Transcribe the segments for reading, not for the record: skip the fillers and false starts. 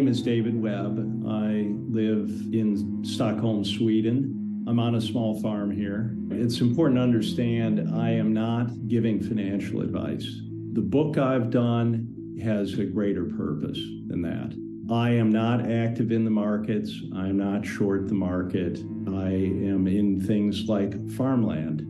is David Webb. I live in Stockholm, Sweden. I'm on a small farm here. It's important to understand I am not giving financial advice. The book I've done has a greater purpose than that. I am not active in the markets. I'm not short the market. I am in things like farmland.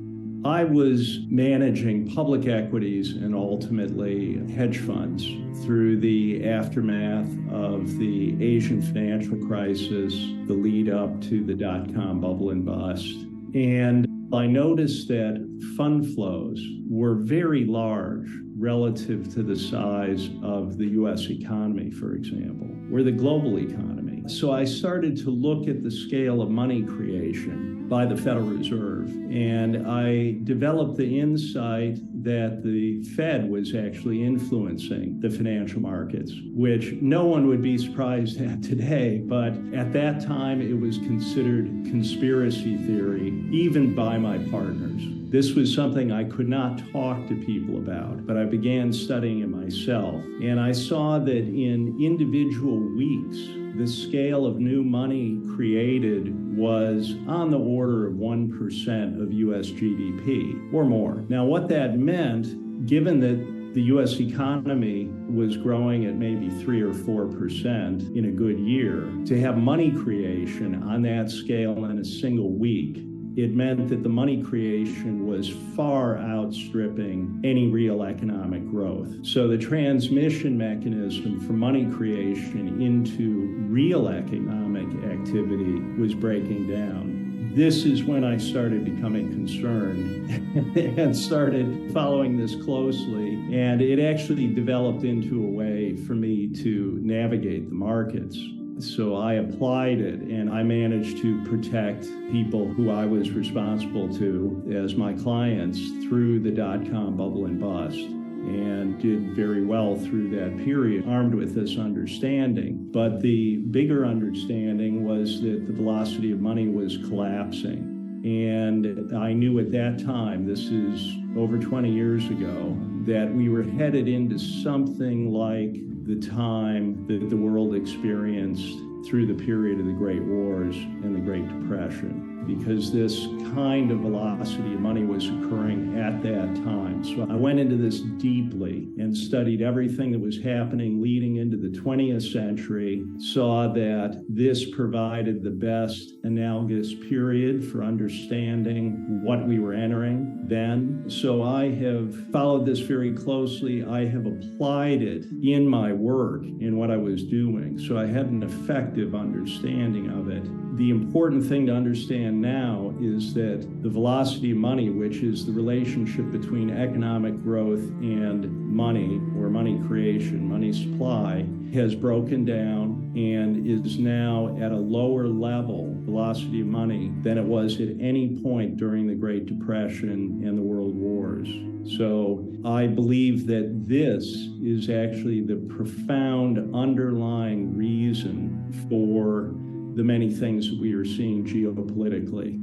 I was managing public equities and ultimately hedge funds through the aftermath of the Asian financial crisis, the lead up to the dot-com bubble and bust. And I noticed that fund flows were very large relative to the size of the U.S. economy, for example, or the global economy. So I started to look at the scale of money creation by the Federal Reserve, and I developed the insight that the Fed was actually influencing the financial markets, which no one would be surprised at today, but at that time it was considered conspiracy theory, even by my partners. This was something I could not talk to people about, but I began studying it myself, and I saw that in individual weeks, the scale of new money created was on the order of 1% of U.S. GDP or more. Now, what that meant, given that the U.S. economy was growing at maybe 3 or 4% in a good year, to have money creation on that scale in a single week, it meant that the money creation was far outstripping any real economic growth. So the transmission mechanism for money creation into real economic activity was breaking down. This is when I started becoming concerned and started following this closely. And it actually developed into a way for me to navigate the markets. So I applied it, and I managed to protect people who I was responsible to as my clients through the dot-com bubble and bust, and did very well through that period, armed with this understanding. But the bigger understanding was that the velocity of money was collapsing. And I knew at that time, this is over 20 years ago, that we were headed into something like the time that the world experienced through the period of the Great Wars and the Great Depression, because this kind of velocity of money was occurring at that time. So I went into this deeply and studied everything that was happening leading into the 20th century, saw that this provided the best analogous period for understanding what we were entering then. So I have followed this very closely. I have applied it in my work, in what I was doing. So I had an effective understanding of it. The important thing to understand now is that the velocity of money, which is the relationship between economic growth and money, or money creation, money supply, has broken down and is now at a lower level, velocity of money, than it was at any point during the Great Depression and the World Wars. So I believe that this is actually the profound underlying reason for the many things that we are seeing geopolitically.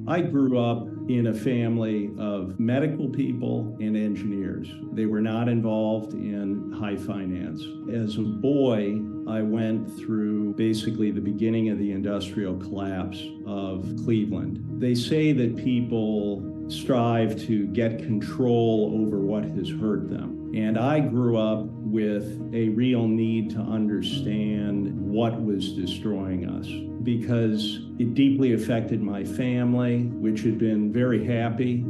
I grew up in a family of medical people and engineers. They were not involved in high finance. As a boy, I went through basically the beginning of the industrial collapse of Cleveland. They say that people strive to get control over what has hurt them. And I grew up with a real need to understand what was destroying us, because it deeply affected my family, which had been very happy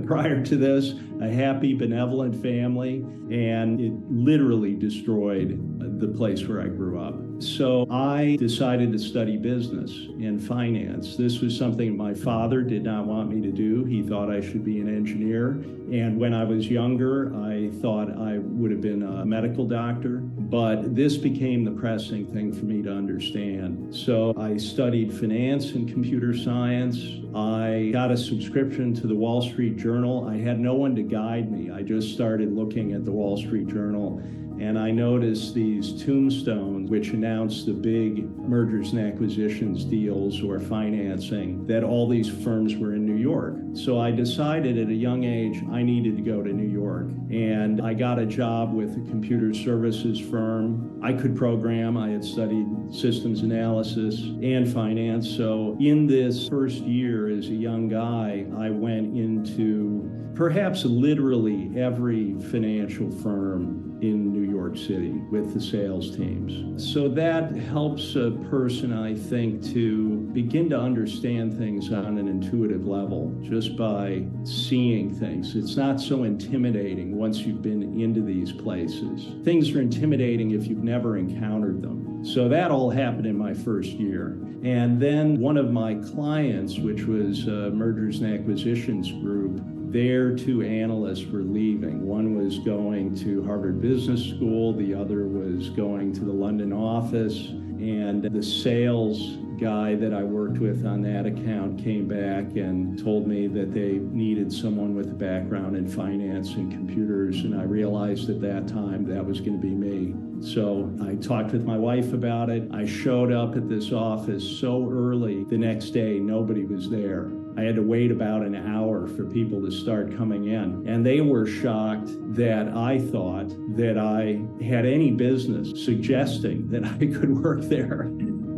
prior to this, a happy, benevolent family, and it literally destroyed the place where I grew up. So I decided to study business and finance. This was something my father did not want me to do. He thought I should be an engineer. And when I was younger, I thought I would have been a medical doctor. But this became the pressing thing for me to understand. So I studied finance and computer science. I got a subscription to the Wall Street Journal. I had no one to guide me. I just started looking at the Wall Street Journal, and I noticed these tombstones which announced the big mergers and acquisitions deals or financing, that all these firms were in New York. So I decided at a young age I needed to go to New York. And I got a job with a computer services firm. I could program. I had studied systems analysis and finance. So in this first year as a young guy, I went into perhaps literally every financial firm in New York City with the sales teams. So that helps a person, I think, to begin to understand things on an intuitive level just by seeing things. It's not so intimidating once you've been into these places. Things are intimidating if you've never encountered them. So that all happened in my first year. And then one of my clients, which was Mergers and Acquisitions Group, their two analysts were leaving. One was going to Harvard Business School, the other was going to the London office, and the sales guy that I worked with on that account came back and told me that they needed someone with a background in finance and computers, and I realized at that time that was going to be me. So I talked with my wife about it. I showed up at this office so early. The next day, nobody was there. I had to wait about an hour for people to start coming in. And they were shocked that I thought that I had any business suggesting that I could work there.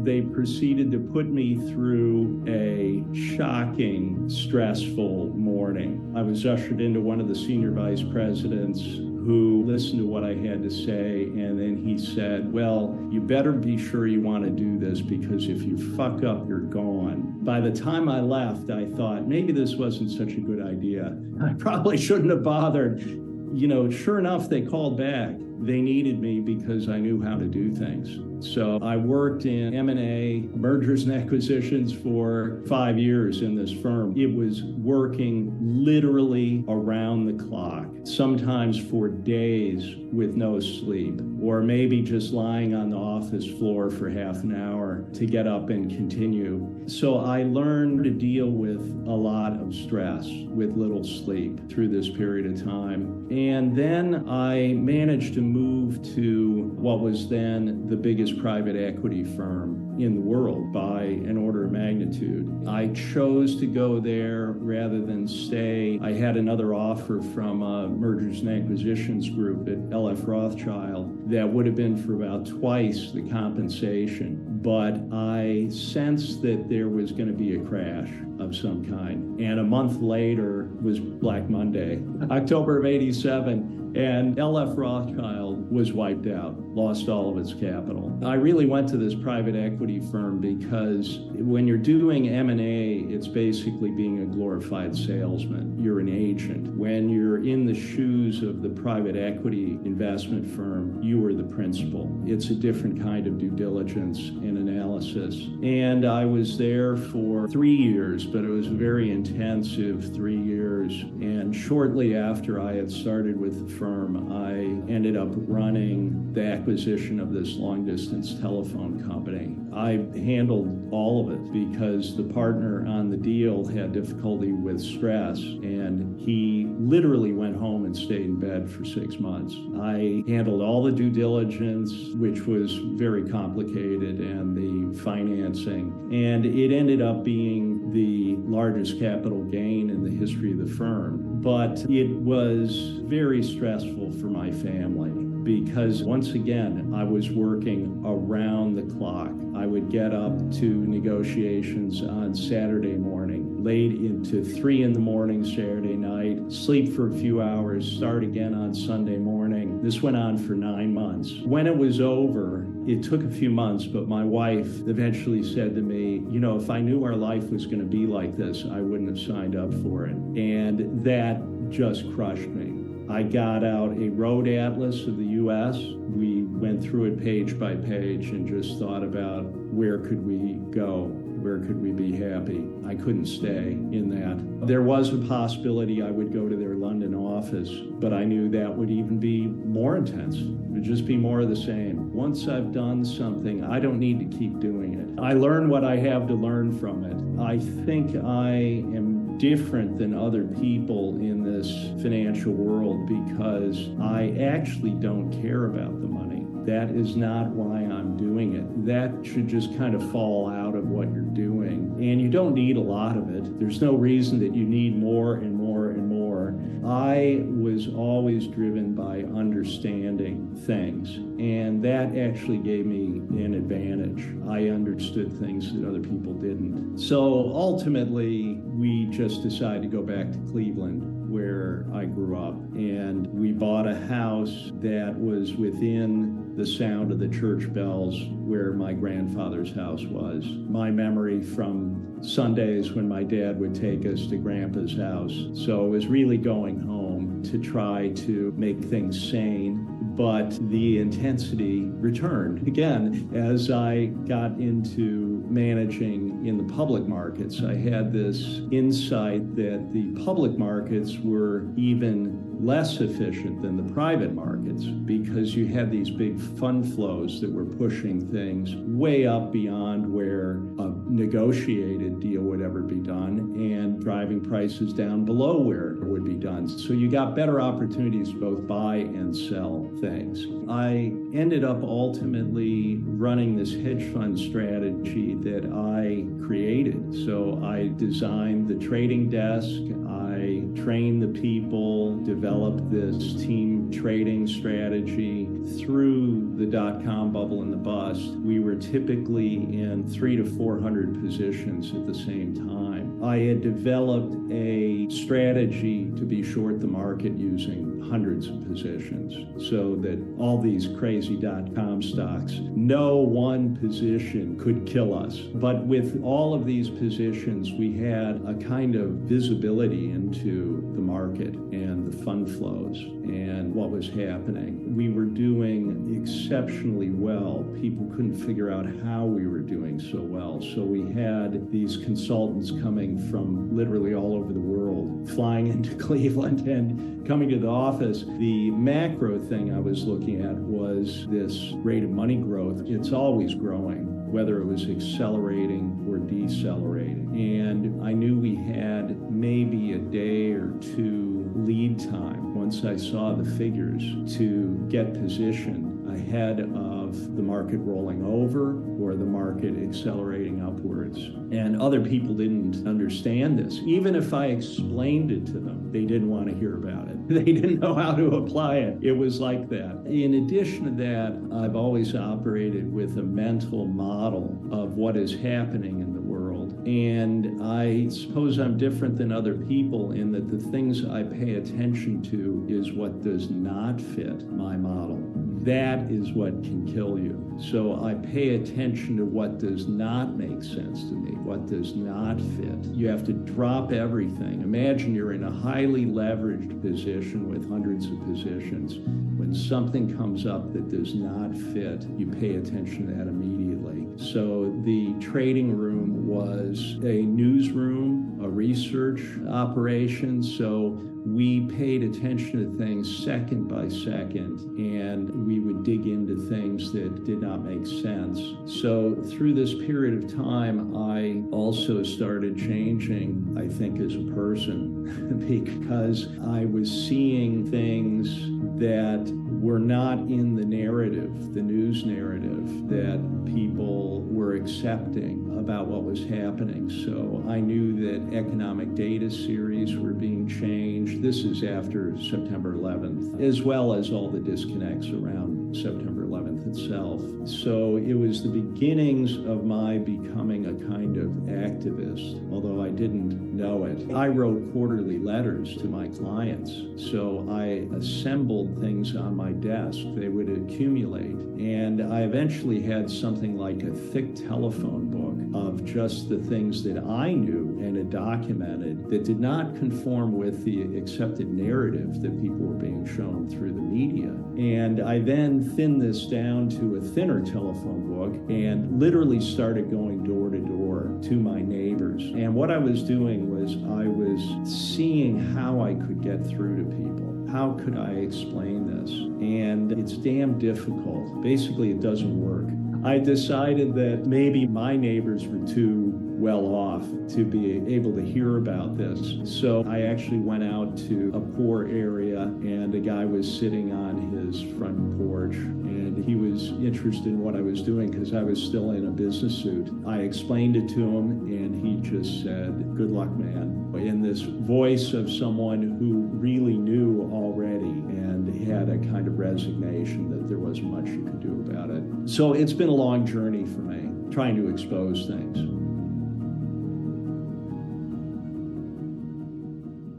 They proceeded to put me through a shocking, stressful morning. I was ushered into one of the senior vice presidents who listened to what I had to say, and then he said, well, you better be sure you want to do this, because if you fuck up, you're gone. By the time I left, I thought, maybe this wasn't such a good idea. I probably shouldn't have bothered. You know, sure enough, they called back. They needed me because I knew how to do things. So I worked in M&A, mergers and acquisitions, for 5 years in this firm. It was working literally around the clock, sometimes for days with no sleep, or maybe just lying on the office floor for half an hour to get up and continue. So I learned to deal with a lot of stress with little sleep through this period of time. And then I managed to move to what was then the biggest private equity firm in the world by an order of magnitude. I chose to go there rather than stay. I had another offer from a Mergers and Acquisitions Group at LF Rothschild that would have been for about twice the compensation. But I sensed that there was going to be a crash of some kind. And a month later was Black Monday, October of '87. And LF Rothschild was wiped out, lost all of its capital. I really went to this private equity firm because when you're doing M&A, it's basically being a glorified salesman. You're an agent. When you're in the shoes of the private equity investment firm, you are the principal. It's a different kind of due diligence and analysis. And I was there for 3 years, but it was a very intensive 3 years. And shortly after I had started with the firm, I ended up running the acquisition of this long-distance telephone company. I handled all of it because the partner on the deal had difficulty with stress, and he literally went home and stayed in bed for 6 months. I handled all the due diligence, which was very complicated, and the financing, and it ended up being the largest capital gain in the history of the firm. But it was very stressful for my family because, once again, I was working around the clock. I would get up to negotiations on Saturday morning, late into 3 a.m. Saturday night, sleep for a few hours, start again on Sunday morning. This went on for 9 months. When it was over, it took a few months, but my wife eventually said to me, you know, if I knew our life was going to be like this, I wouldn't have signed up for it. And that just crushed me. I got out a road atlas of the U.S. We went through it page by page and just thought about where could we go? Where could we be happy? I couldn't stay in that. There was a possibility I would go to their London office, but I knew that would even be more intense. It would just be more of the same. Once I've done something, I don't need to keep doing it. I learn what I have to learn from it. I think I am different than other people in this financial world because I actually don't care about the money. That is not why I'm doing it. That should just kind of fall out of what you're doing. And you don't need a lot of it. There's no reason that you need more and more and more. I was always driven by understanding things, and that actually gave me an advantage. I understood things that other people didn't. So ultimately, we just decided to go back to Cleveland, where I grew up, and we bought a house that was within the sound of the church bells where my grandfather's house was. My memory from Sundays when my dad would take us to Grandpa's house. So it was really going home to try to make things sane, but the intensity returned. Again, as I got into managing in the public markets, I had this insight that the public markets were even less efficient than the private markets because you had these big fund flows that were pushing things way up beyond where a negotiated deal would ever be done and driving prices down below where it would be done. So you got better opportunities to both buy and sell things. I ended up ultimately running this hedge fund strategy that I created. So I designed the trading desk, I trained the people, developed this team trading strategy. Through the dot-com bubble and the bust, we were typically in 300 to 400 positions at the same time. I had developed a strategy to be short the market using hundreds of positions so that all these crazy dot-com stocks, no one position could kill us. But with all of these positions, we had a kind of visibility into the market and the fund flows and what was happening. We were doing exceptionally well. People couldn't figure out how we were doing so well. So we had these consultants coming from literally all over the world, flying into Cleveland and coming to the office. The macro thing I was looking at was this rate of money growth. It's always growing, whether it was accelerating or decelerating. And I knew we had maybe a day or two lead time once I saw the figures to get positioned ahead of the market rolling over or the market accelerating upwards. And other people didn't understand this. Even if I explained it to them, they didn't want to hear about it. They didn't know how to apply it. It was like that. In addition to that, I've always operated with a mental model of what is happening in the world. And I suppose I'm different than other people in that the things I pay attention to is what does not fit my model. That is what can kill you. So I pay attention to what does not make sense to me, what does not fit. You have to drop everything. Imagine you're in a highly leveraged position with hundreds of positions. When something comes up that does not fit, you pay attention to that immediately. So the trading room was a newsroom, a research operation. So we paid attention to things second by second, and we would dig into things that did not make sense. So through this period of time, I also started changing, I think, as a person, because I was seeing things that were not in the narrative, the news narrative that people were accepting about what was happening. So I knew that economic data series were being changed. This is after September 11th, as well as all the disconnects around September 11th itself. So it was the beginnings of my becoming a kind of activist, although I didn't know it. I wrote quarterly letters to my clients. So I assembled things on my desk. They would accumulate. And I eventually had something like a thick telephone book of just the things that I knew and had documented that did not conform with the accepted narrative that people were being shown through the media. And I then thinned this down to a thinner telephone book and literally started going door to door to my neighbors. And what I was doing was I was seeing how I could get through to people. How could I explain this? And it's damn difficult. Basically, it doesn't work. I decided that maybe my neighbors were too well off to be able to hear about this. So I actually went out to a poor area, and a guy was sitting on his front porch, and he was interested in what I was doing because I was still in a business suit. I explained it to him, and he just said, "Good luck, man," in this voice of someone who really knew already and had a kind of resignation that there wasn't much you could do about it. So it's been a long journey for me, trying to expose things.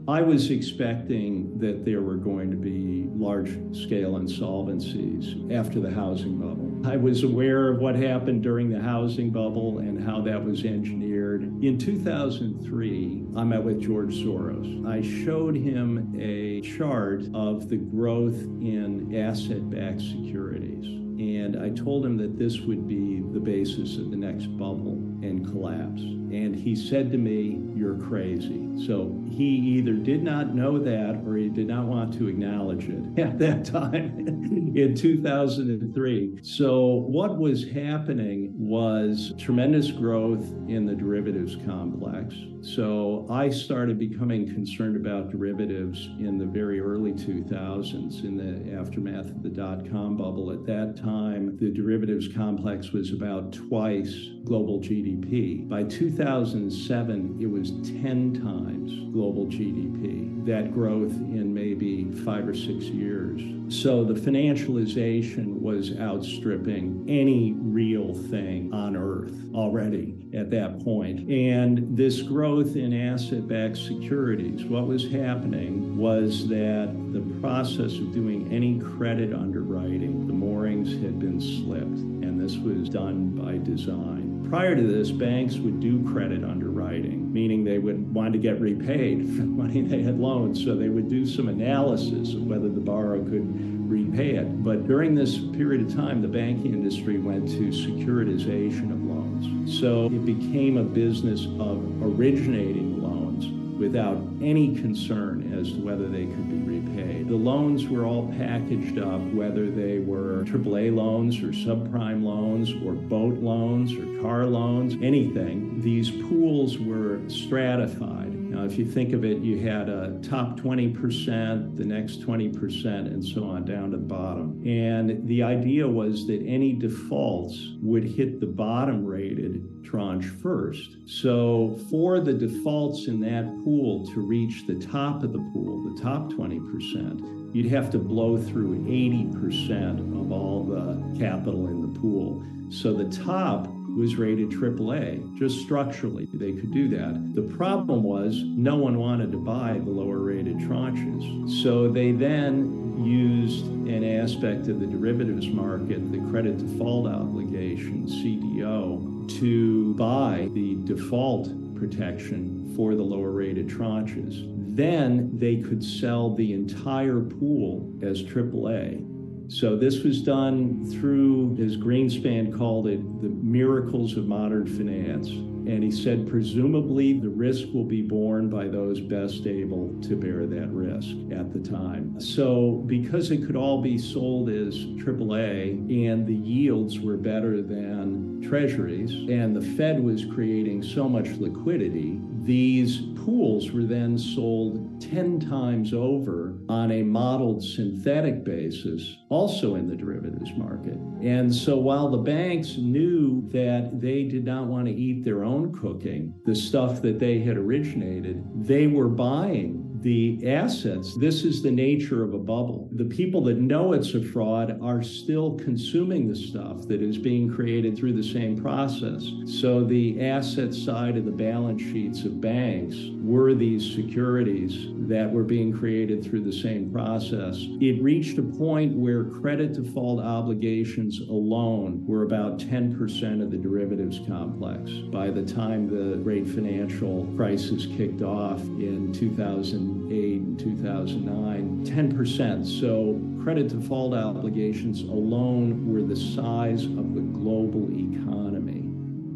I was expecting that there were going to be large-scale insolvencies after the housing bubble. I was aware of what happened during the housing bubble and how that was engineered. In 2003, I met with George Soros. I showed him a chart of the growth in asset-backed securities. And I told him that this would be the basis of the next bubble and collapse. And he said to me, "You're crazy." So he either did not know that or he did not want to acknowledge it at that time in 2003. So what was happening was tremendous growth in the derivatives complex. So I started becoming concerned about derivatives in the very early 2000s, in the aftermath of the dot-com bubble. At that time, the derivatives complex was about twice global GDP. By 2007, it was 10 times global GDP. That growth in maybe 5 or 6 years. So the financialization was outstripping any real thing on earth already at that point. And this growth in asset-backed securities, what was happening was that the process of doing any credit underwriting, the moorings had been slipped, and this was done by design. Prior to this, banks would do credit underwriting, meaning they would want to get repaid for the money they had loaned. So they would do some analysis of whether the borrower could repay it. But during this period of time, the banking industry went to securitization of loans. So it became a business of originating loans without any concern as to whether they could be repaid. The loans were all packaged up, whether they were AAA loans or subprime loans or boat loans or car loans, anything. These pools were stratified. Now, if you think of it, you had a top 20%, the next 20%, and so on down to the bottom. And the idea was that any defaults would hit the bottom-rated tranche first. So for the defaults in that pool to reach the top of the pool, the top 20%, you'd have to blow through 80% of all the capital in the pool. So the top was rated AAA, just structurally, they could do that. The problem was no one wanted to buy the lower rated tranches. So they then used an aspect of the derivatives market, the credit default obligation, CDO, to buy the default protection for the lower rated tranches. Then they could sell the entire pool as AAA. So this was done through, as Greenspan called it, the miracles of modern finance. And he said, presumably the risk will be borne by those best able to bear that risk at the time. So because it could all be sold as AAA and the yields were better than treasuries and the Fed was creating so much liquidity, these pools were then sold 10 times over on a modeled synthetic basis, also in the derivatives market. And so while the banks knew that they did not want to eat their own cooking, the stuff that they had originated, they were buying the assets. This is the nature of a bubble. The people that know it's a fraud are still consuming the stuff that is being created through the same process. So the asset side of the balance sheets of banks were these securities that were being created through the same process. It reached a point where credit default obligations alone were about 10% of the derivatives complex. By the time the great financial crisis kicked off in 2008 and 2009, 10%. So credit default obligations alone were the size of the global economy.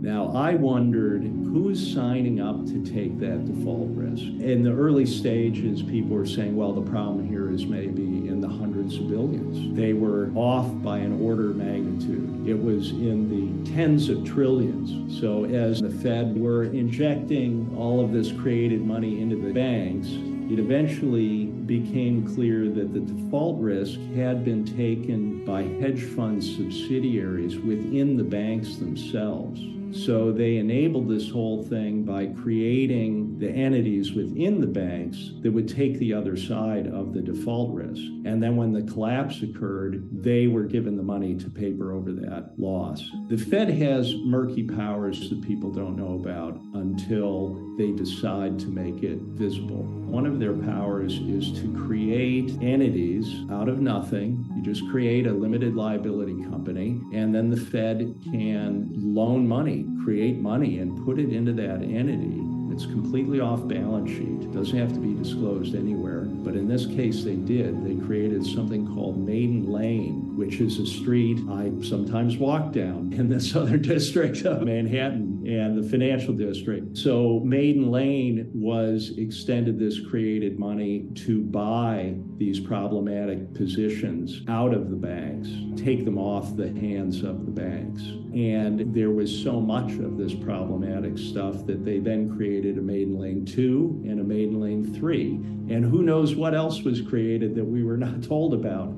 Now, I wondered who's signing up to take that default risk. In the early stages, people were saying, well, the problem here is maybe in the hundreds of billions. They were off by an order of magnitude. It was in the tens of trillions. So as the Fed were injecting all of this created money into the banks, it eventually became clear that the default risk had been taken by hedge fund subsidiaries within the banks themselves. So they enabled this whole thing by creating the entities within the banks that would take the other side of the default risk. And then when the collapse occurred, they were given the money to paper over that loss. The Fed has murky powers that people don't know about until they decide to make it visible. One of their powers is to create entities out of nothing. You just create a limited liability company, and then the Fed can loan money, create money, and put it into that entity. It's completely off balance sheet. It doesn't have to be disclosed anywhere. But in this case, they did. They created something called Maiden Lane, which is a street I sometimes walk down in the southern district of Manhattan and the financial district. So Maiden Lane was extended this created money to buy these problematic positions out of the banks, take them off the hands of the banks. And there was so much of this problematic stuff that they then created a Maiden Lane 2 and a Maiden Lane 3. And who knows what else was created that we were not told about.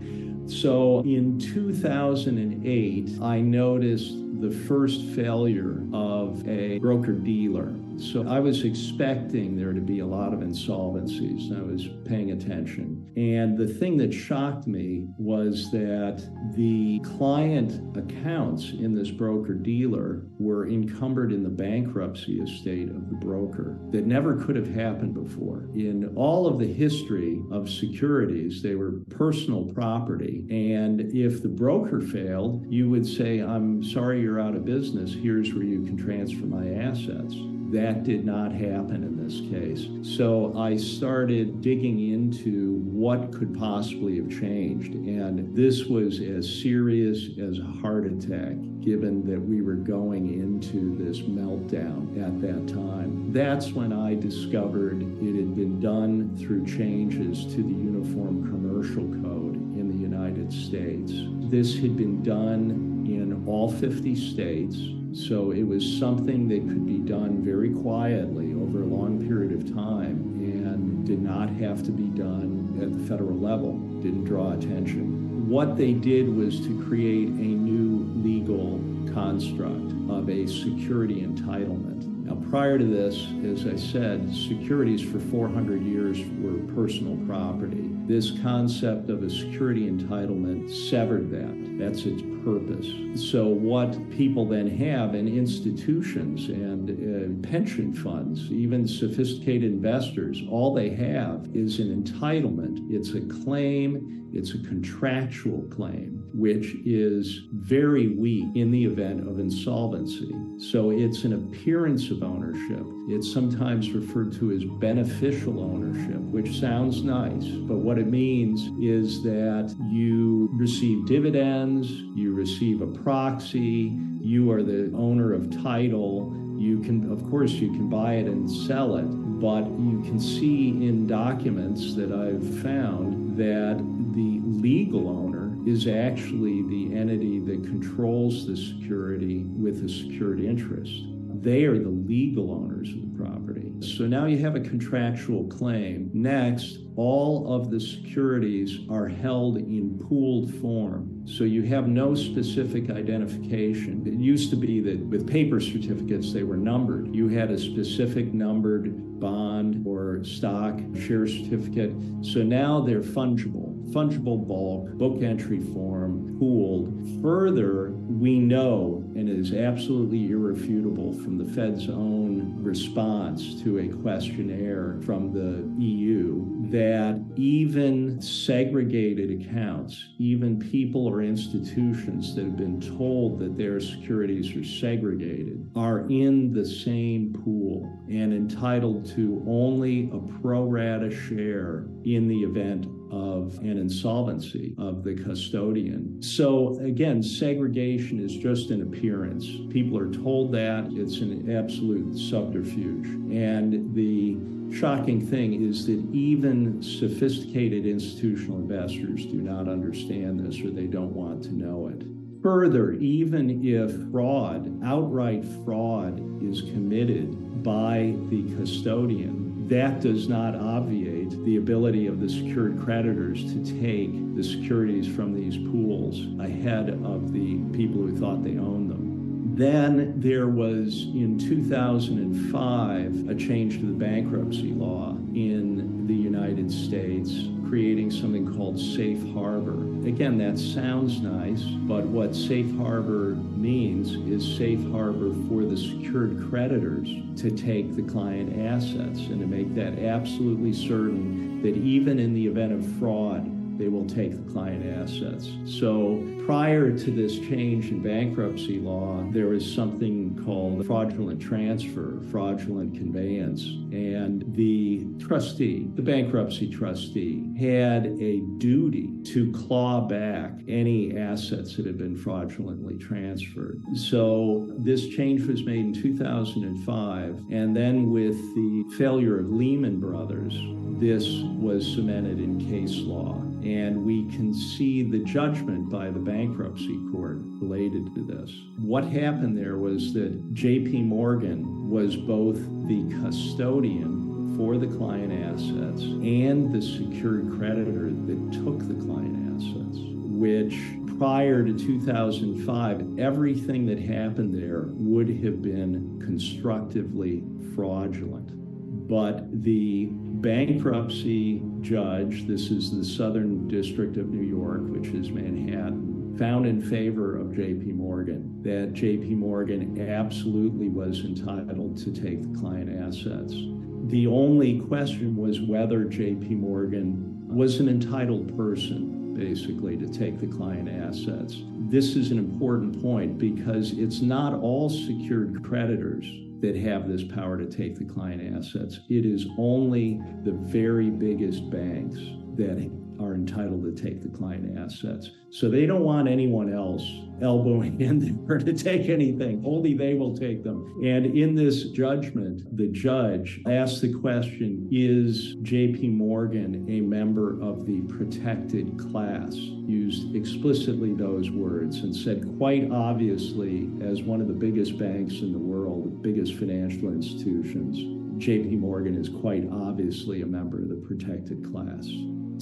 So in 2008, I noticed the first failure of a broker-dealer. So I was expecting there to be a lot of insolvencies, and I was paying attention. And the thing that shocked me was that the client accounts in this broker-dealer were encumbered in the bankruptcy estate of the broker. That never could have happened before. In all of the history of securities, they were personal property. And if the broker failed, you would say, I'm sorry you're out of business. Here's where you can transfer my assets. That did not happen in this case. So I started digging into what could possibly have changed. And this was as serious as a heart attack, given that we were going into this meltdown at that time. That's when I discovered it had been done through changes to the Uniform Commercial Code in the United States. This had been done in all 50 states. So it was something that could be done very quietly over a long period of time and did not have to be done at the federal level, didn't draw attention. What they did was to create a new legal construct of a security entitlement. Now, prior to this, as I said, securities for 400 years were personal property. This concept of a security entitlement severed that. That's its purpose. So what people then have in institutions and pension funds, even sophisticated investors, all they have is an entitlement. It's a claim, it's a contractual claim, which is very weak in the event of insolvency. So it's an appearance of ownership. It's sometimes referred to as beneficial ownership, which sounds nice, but what it means is that you receive dividends, you receive a proxy, you are the owner of title. You can, of course, you can buy it and sell it, but you can see in documents that I've found that the legal owner is actually the entity that controls the security with a security interest. They are the legal owners of the property. So now you have a contractual claim. Next, all of the securities are held in pooled form. So you have no specific identification. It used to be that with paper certificates, they were numbered. You had a specific numbered bond or stock share certificate. So now they're fungible bulk, book entry form, pooled. Further, we know, and it is absolutely irrefutable from the Fed's own response to a questionnaire from the EU, that even segregated accounts, even people or institutions that have been told that their securities are segregated, are in the same pool and entitled to only a pro rata share in the event of an insolvency of the custodian. So again, segregation is just an appearance. People are told that. It's an absolute subterfuge. And the shocking thing is that even sophisticated institutional investors do not understand this, or they don't want to know it. Further, even if outright fraud is committed by the custodian, that does not obviate the ability of the secured creditors to take the securities from these pools ahead of the people who thought they owned them. Then there was, in 2005, a change to the bankruptcy law in the United States, creating something called safe harbor. Again, that sounds nice, but what safe harbor means is safe harbor for the secured creditors to take the client assets and to make that absolutely certain that even in the event of fraud, they will take the client assets. So prior to this change in bankruptcy law, there was something called fraudulent transfer, fraudulent conveyance. And the trustee, the bankruptcy trustee, had a duty to claw back any assets that had been fraudulently transferred. So this change was made in 2005. And then with the failure of Lehman Brothers, this was cemented in case law. And we can see the judgment by the bankruptcy court related to this. What happened there was that J.P. Morgan was both the custodian for the client assets and the secured creditor that took the client assets, which prior to 2005, everything that happened there would have been constructively fraudulent. But the bankruptcy judge, this is the Southern District of New York, which is Manhattan, found in favor of J.P. Morgan that J.P. Morgan absolutely was entitled to take the client assets. The only question was whether J.P. Morgan was an entitled person, basically, to take the client assets. This is an important point because it's not all secured creditors that have this power to take the client assets. It is only the very biggest banks that are entitled to take the client assets. So they don't want anyone else elbowing in there to take anything. Only they will take them. And in this judgment, the judge asked the question, is J.P. Morgan a member of the protected class? Used explicitly those words and said quite obviously, as one of the biggest banks in the world, the biggest financial institutions, J.P. Morgan is quite obviously a member of the protected class.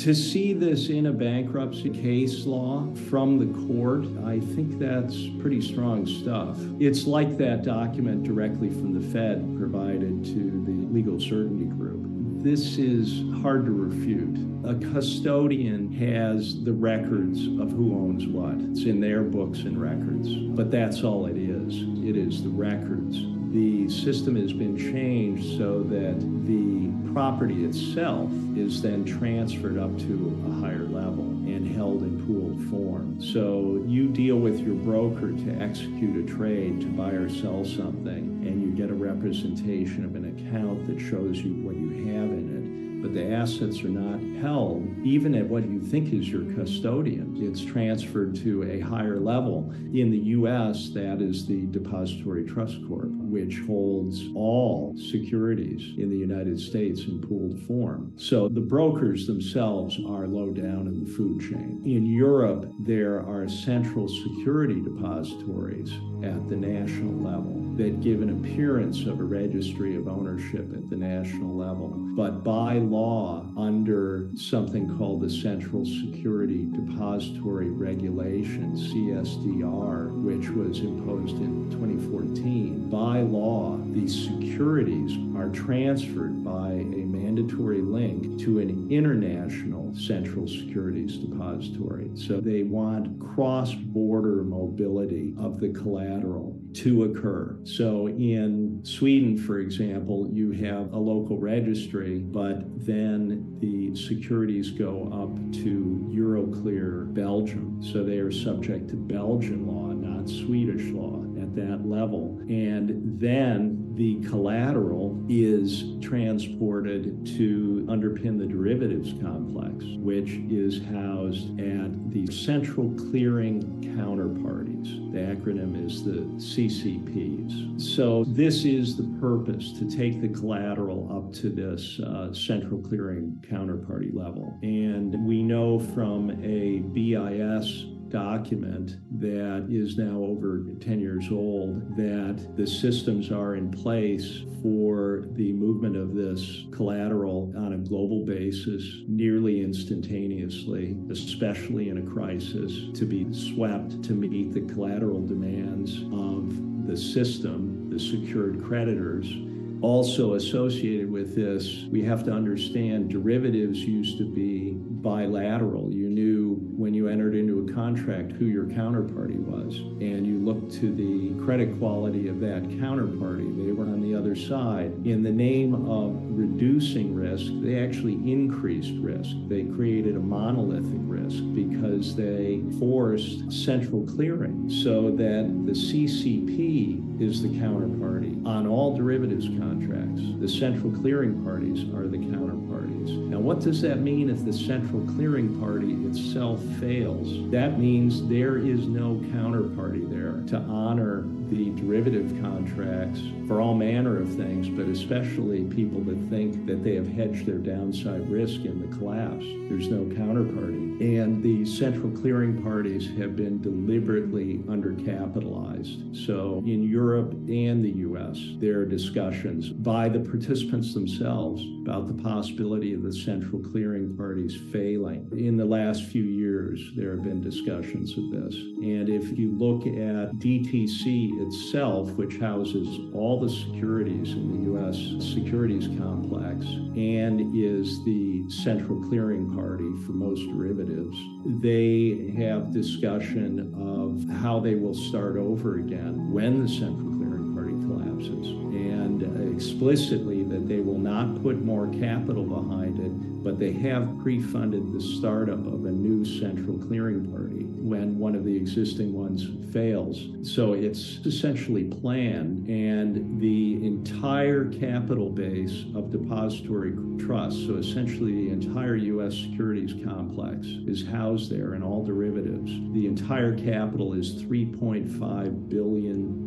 To see this in a bankruptcy case law from the court, I think that's pretty strong stuff. It's like that document directly from the Fed provided to the Legal Certainty Group. This is hard to refute. A custodian has the records of who owns what. It's in their books and records, but that's all it is. It is the records. The system has been changed so that the property itself is then transferred up to a higher level and held in pooled form. So you deal with your broker to execute a trade to buy or sell something, and you get a representation of an account that shows you what you have in it. But the assets are not held even at what you think is your custodian. It's transferred to a higher level. In the U.S., that is the Depository Trust Corp, which holds all securities in the United States in pooled form. So the brokers themselves are low down in the food chain. In Europe, there are central security depositories at the national level that give an appearance of a registry of ownership at the national level. But by law, under something called the Central Security Depository Regulation, CSDR, which was imposed in 2014, by law, these securities are transferred by a mandatory link to an international central securities depository. So they want cross-border mobility of the collateral to occur. So in Sweden, for example, you have a local registry, but then the securities go up to Euroclear Belgium. So they are subject to Belgian law, not Swedish law at that level. And then the collateral is transported to underpin the derivatives complex, which is housed at the central clearing counterparties. The acronym is the CCPs. So this is the purpose, to take the collateral up to this central clearing counterparty level. And we know from a BIS document that is now over 10 years old that the systems are in place for the movement of this collateral on a global basis nearly instantaneously, especially in a crisis, to be swept to meet the collateral demands of the system, the secured creditors. Also associated with this, we have to understand derivatives used to be bilateral. You knew when you entered into a contract who your counterparty was, and you looked to the credit quality of that counterparty. They were on the other side. In the name of reducing risk, they actually increased risk. They created a monolithic risk because they forced central clearing so that the CCP is the counterparty on all derivatives contracts. The central clearing parties are the counterparties. Now, what does that mean if the central clearing party itself fails? That means there is no counterparty there to honor the derivative contracts for all manner of things, but especially people that think that they have hedged their downside risk in the collapse. There's no counterparty. And the central clearing parties have been deliberately undercapitalized. So in Europe and the US, there are discussions by the participants themselves about the possibility of the central clearing parties failing. In the last few years, there have been discussions of this. And if you look at DTC itself, which houses all the securities in the U.S. securities complex and is the central clearing party for most derivatives, they have discussion of how they will start over again when the central clearing party collapses, and explicitly that they will not put more capital behind it, but they have pre-funded the startup of a new central clearing party when one of the existing ones fails. So it's essentially planned, and the entire capital base of depository trusts, so essentially the entire U.S. securities complex, is housed there in all derivatives. The entire capital is $3.5 billion.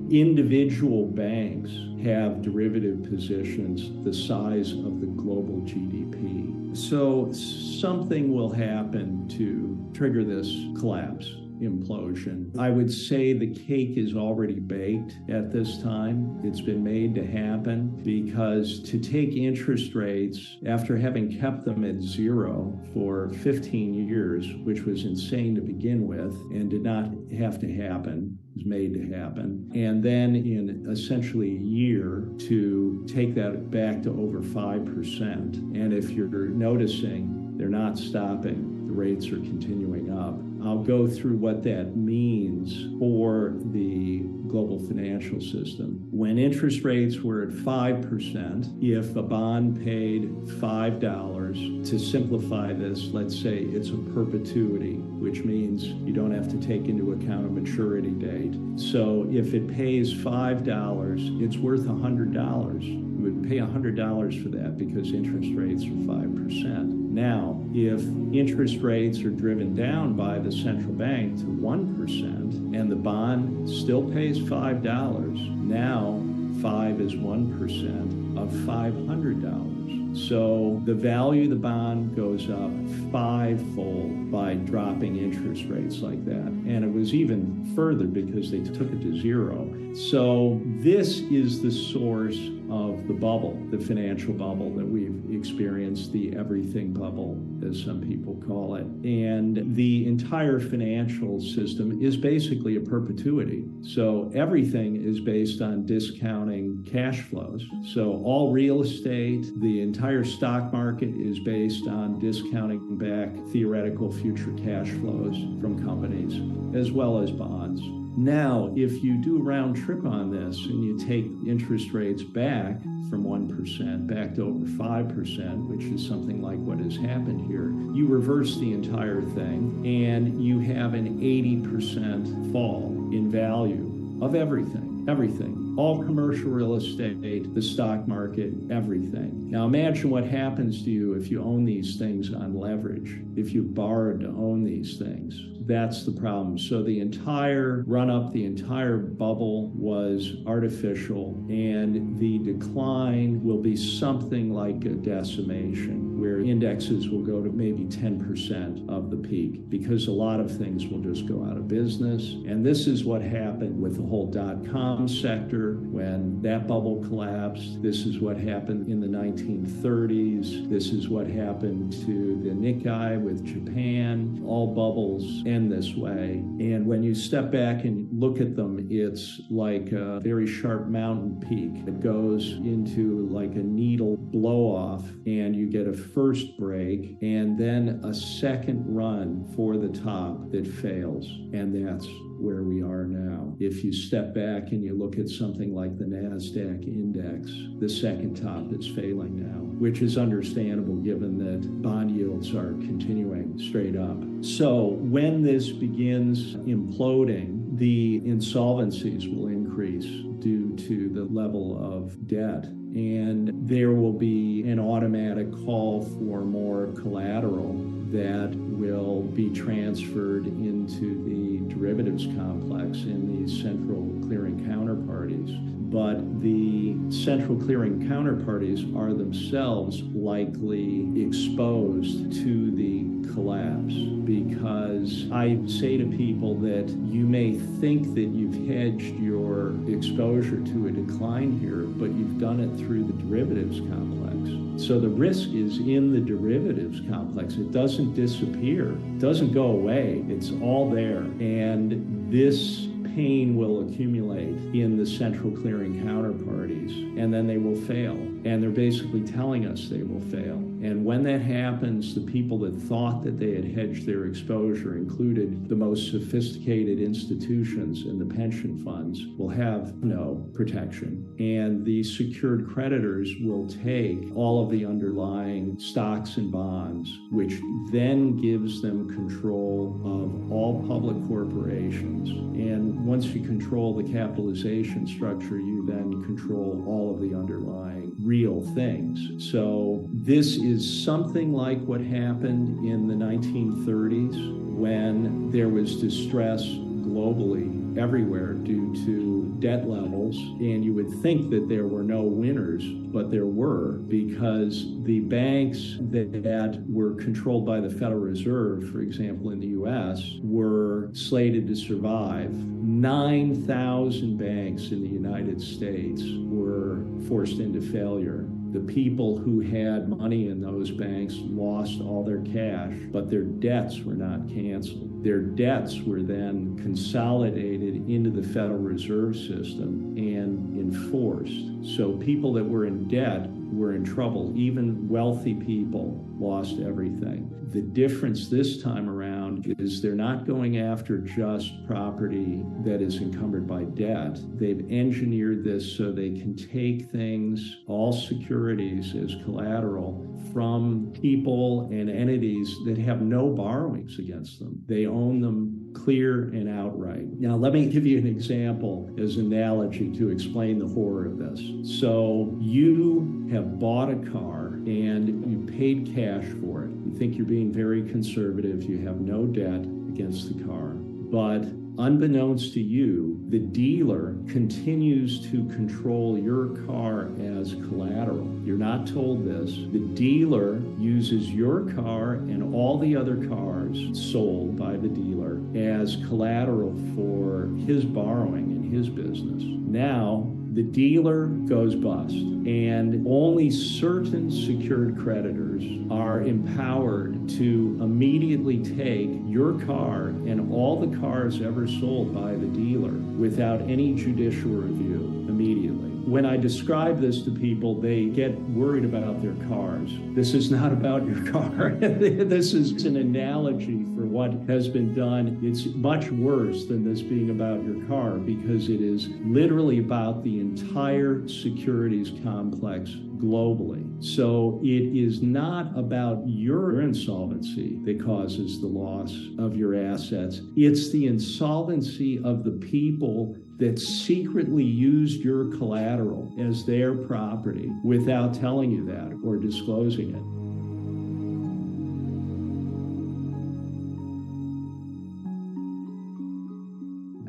Individual banks have derivative positions the size of the global GDP. So something will happen to trigger this collapse, implosion. I would say the cake is already baked at this time. It's been made to happen because to take interest rates after having kept them at zero for 15 years, which was insane to begin with and did not have to happen, was made to happen. And then in essentially a year to take that back to over 5%. And if you're noticing, they're not stopping. The rates are continuing up. I'll go through what that means for the global financial system. When interest rates were at 5%, if a bond paid $5, to simplify this, let's say it's a perpetuity, which means you don't have to take into account a maturity date. So if it pays $5, it's worth $100. You would pay $100 for that because interest rates are 5%. Now, if interest rates are driven down by the central bank to 1% and the bond still pays $5, now 5 is 1% of $500. So the value of the bond goes up fivefold by dropping interest rates like that. And it was even further because they took it to zero. So this is the source of the bubble, the financial bubble that we've experienced, the everything bubble, as some people call it. And the entire financial system is basically a perpetuity. So everything is based on discounting cash flows. So all real estate, the entire stock market is based on discounting back theoretical future cash flows from companies, as well as bonds. Now, if you do a round trip on this and you take interest rates back from 1% back to over 5%, which is something like what has happened here, you reverse the entire thing and you have an 80% fall in value of everything, all commercial real estate, the stock market, everything. Now imagine what happens to you if you own these things on leverage, if you borrowed to own these things. That's the problem. So the entire run-up, the entire bubble was artificial, and the decline will be something like a decimation, where indexes will go to maybe 10% of the peak, because a lot of things will just go out of business. And this is what happened with the whole dot-com sector when that bubble collapsed. This is what happened in the 1930s. This is what happened to the Nikkei with Japan. All bubbles end this way. And when you step back and look at them, it's like a very sharp mountain peak that goes into like a needle blow-off, and you get a first break and then a second run for the top that fails. And that's where we are now. If you step back and you look at something like the NASDAQ index, the second top is failing now, which is understandable given that bond yields are continuing straight up. So when this begins imploding, the insolvencies will increase due to the level of debt. And there will be an automatic call for more collateral that will be transferred into the derivatives complex in these central clearing counterparties. But the central clearing counterparties are themselves likely exposed to the collapse, because I say to people that you may think that you've hedged your exposure to a decline here, but you've done it through the derivatives complex. So the risk is in the derivatives complex. It doesn't disappear. It doesn't go away. It's all there. And this pain will accumulate in the central clearing counterparties, and then they will fail. And they're basically telling us they will fail. And when that happens, the people that thought that they had hedged their exposure, included the most sophisticated institutions and the pension funds, will have no protection. And the secured creditors will take all of the underlying stocks and bonds, which then gives them control of all public corporations. And once you control the capitalization structure, you then control all of the underlying real things. So this is something like what happened in the 1930s when there was distress globally everywhere due to debt levels. And you would think that there were no winners, but there were, because the banks that were controlled by the Federal Reserve, for example, in the US, were slated to survive. 9,000 banks in the United States were forced into failure. The people who had money in those banks lost all their cash, but their debts were not canceled. Their debts were then consolidated into the Federal Reserve System and enforced. So people that were in debt were in trouble. Even wealthy people lost everything. The difference this time around is they're not going after just property that is encumbered by debt. They've engineered this so they can take things, all securities, as collateral from people and entities that have no borrowings against them. They own them clear and outright. Now, let me give you an example as an analogy to explain the horror of this. So you have bought a car and you paid cash for it. You think you're being very conservative. You have no debt against the car. But unbeknownst to you, the dealer continues to control your car as collateral. You're not told this. The dealer uses your car and all the other cars sold by the dealer as collateral for his borrowing in his business. Now, the dealer goes bust, and only certain secured creditors are empowered to immediately take your car and all the cars ever sold by the dealer without any judicial review immediately. When I describe this to people, they get worried about their cars. This is not about your car. This is an analogy for what has been done. It's much worse than this being about your car, because it is literally about the entire securities complex globally. So it is not about your insolvency that causes the loss of your assets. It's the insolvency of the people that secretly used your collateral as their property without telling you that or disclosing it.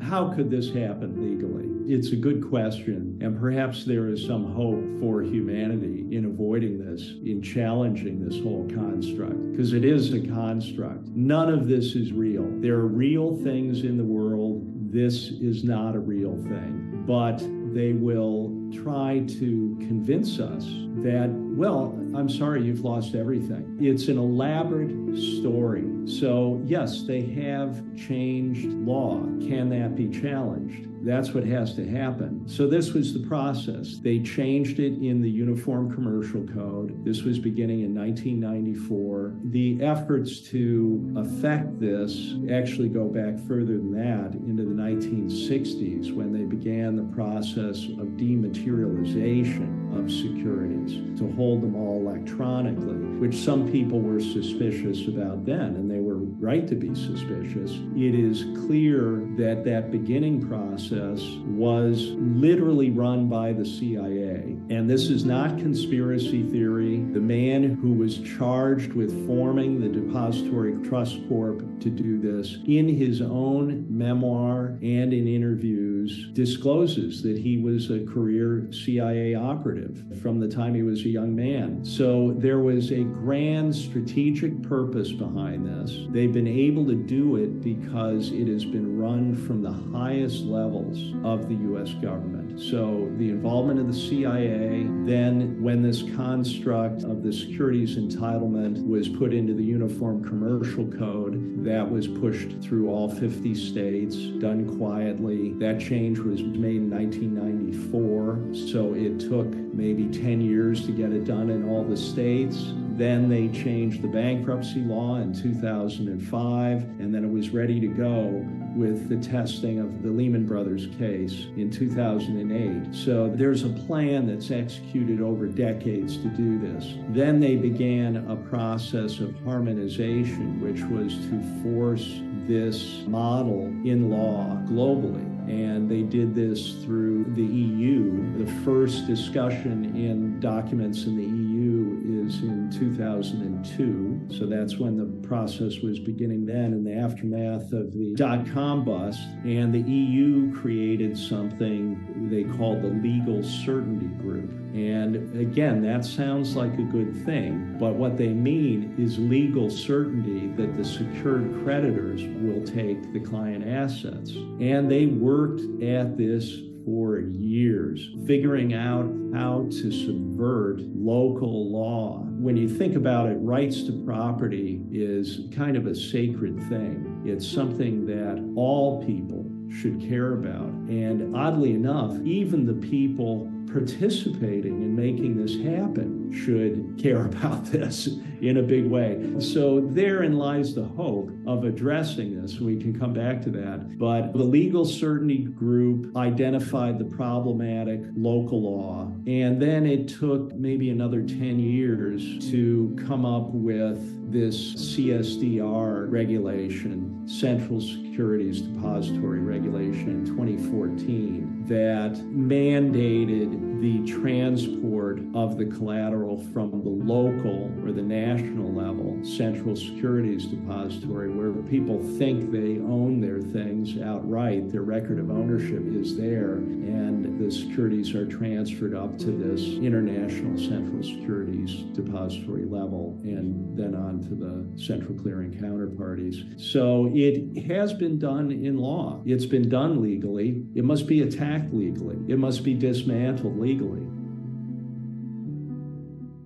How could this happen legally? It's a good question, and perhaps there is some hope for humanity in avoiding this, in challenging this whole construct, because it is a construct. None of this is real. There are real things in the world. This is not a real thing, but they will try to convince us that, well, I'm sorry, you've lost everything. It's an elaborate story. So yes, they have changed law. Can that be challenged? That's what has to happen. So this was the process. They changed it in the Uniform Commercial Code. This was beginning in 1994. The efforts to affect this actually go back further than that, into the 1960s, when they began the process of dematerialization of securities to hold them all electronically, which some people were suspicious about then, and they were right to be suspicious. It is clear that that beginning process was literally run by the CIA. And this is not conspiracy theory. The man who was charged with forming the Depository Trust Corp to do this, in his own memoir and in interviews, discloses that he was a career CIA operative from the time he was a young man. So there was a grand strategic purpose behind this. They've been able to do it because it has been run from the highest levels of the U.S. government. So the involvement of the CIA, then when this construct of the securities entitlement was put into the Uniform Commercial Code, that was pushed through all 50 states, done quietly. That change was made in 1994, so it took maybe 10 years to get it done in all the states. Then they changed the bankruptcy law in 2005, and then it was ready to go with the testing of the Lehman Brothers case in 2008. So there's a plan that's executed over decades to do this. Then they began a process of harmonization, which was to force this model in law globally. And they did this through the EU. The first discussion in documents in the EU is in 2002. So that's when the process was beginning then, in the aftermath of the dot-com bust. And the EU created something they called the Legal Certainty Group. And again, that sounds like a good thing, but what they mean is legal certainty that the secured creditors will take the client assets. And they worked at this for years, figuring out how to subvert local law. When you think about it, rights to property is kind of a sacred thing. It's something that all people should care about. And oddly enough, even the people participating in making this happen should care about this in a big way. So therein lies the hope of addressing this. We can come back to that. But the Legal Certainty Group identified the problematic local law, and then it took maybe another 10 years to come up with this CSDR regulation, Central Securities Depository Regulation, in 2014, that mandated the transport of the collateral from the local or the national level, Central Securities Depository, where people think they own their things outright, their record of ownership is there, and the securities are transferred up to this international Central Securities Depository level, and then on to the central clearing counterparties. So it has been done in law. It's been done legally. It must be attacked legally. It must be dismantled legally.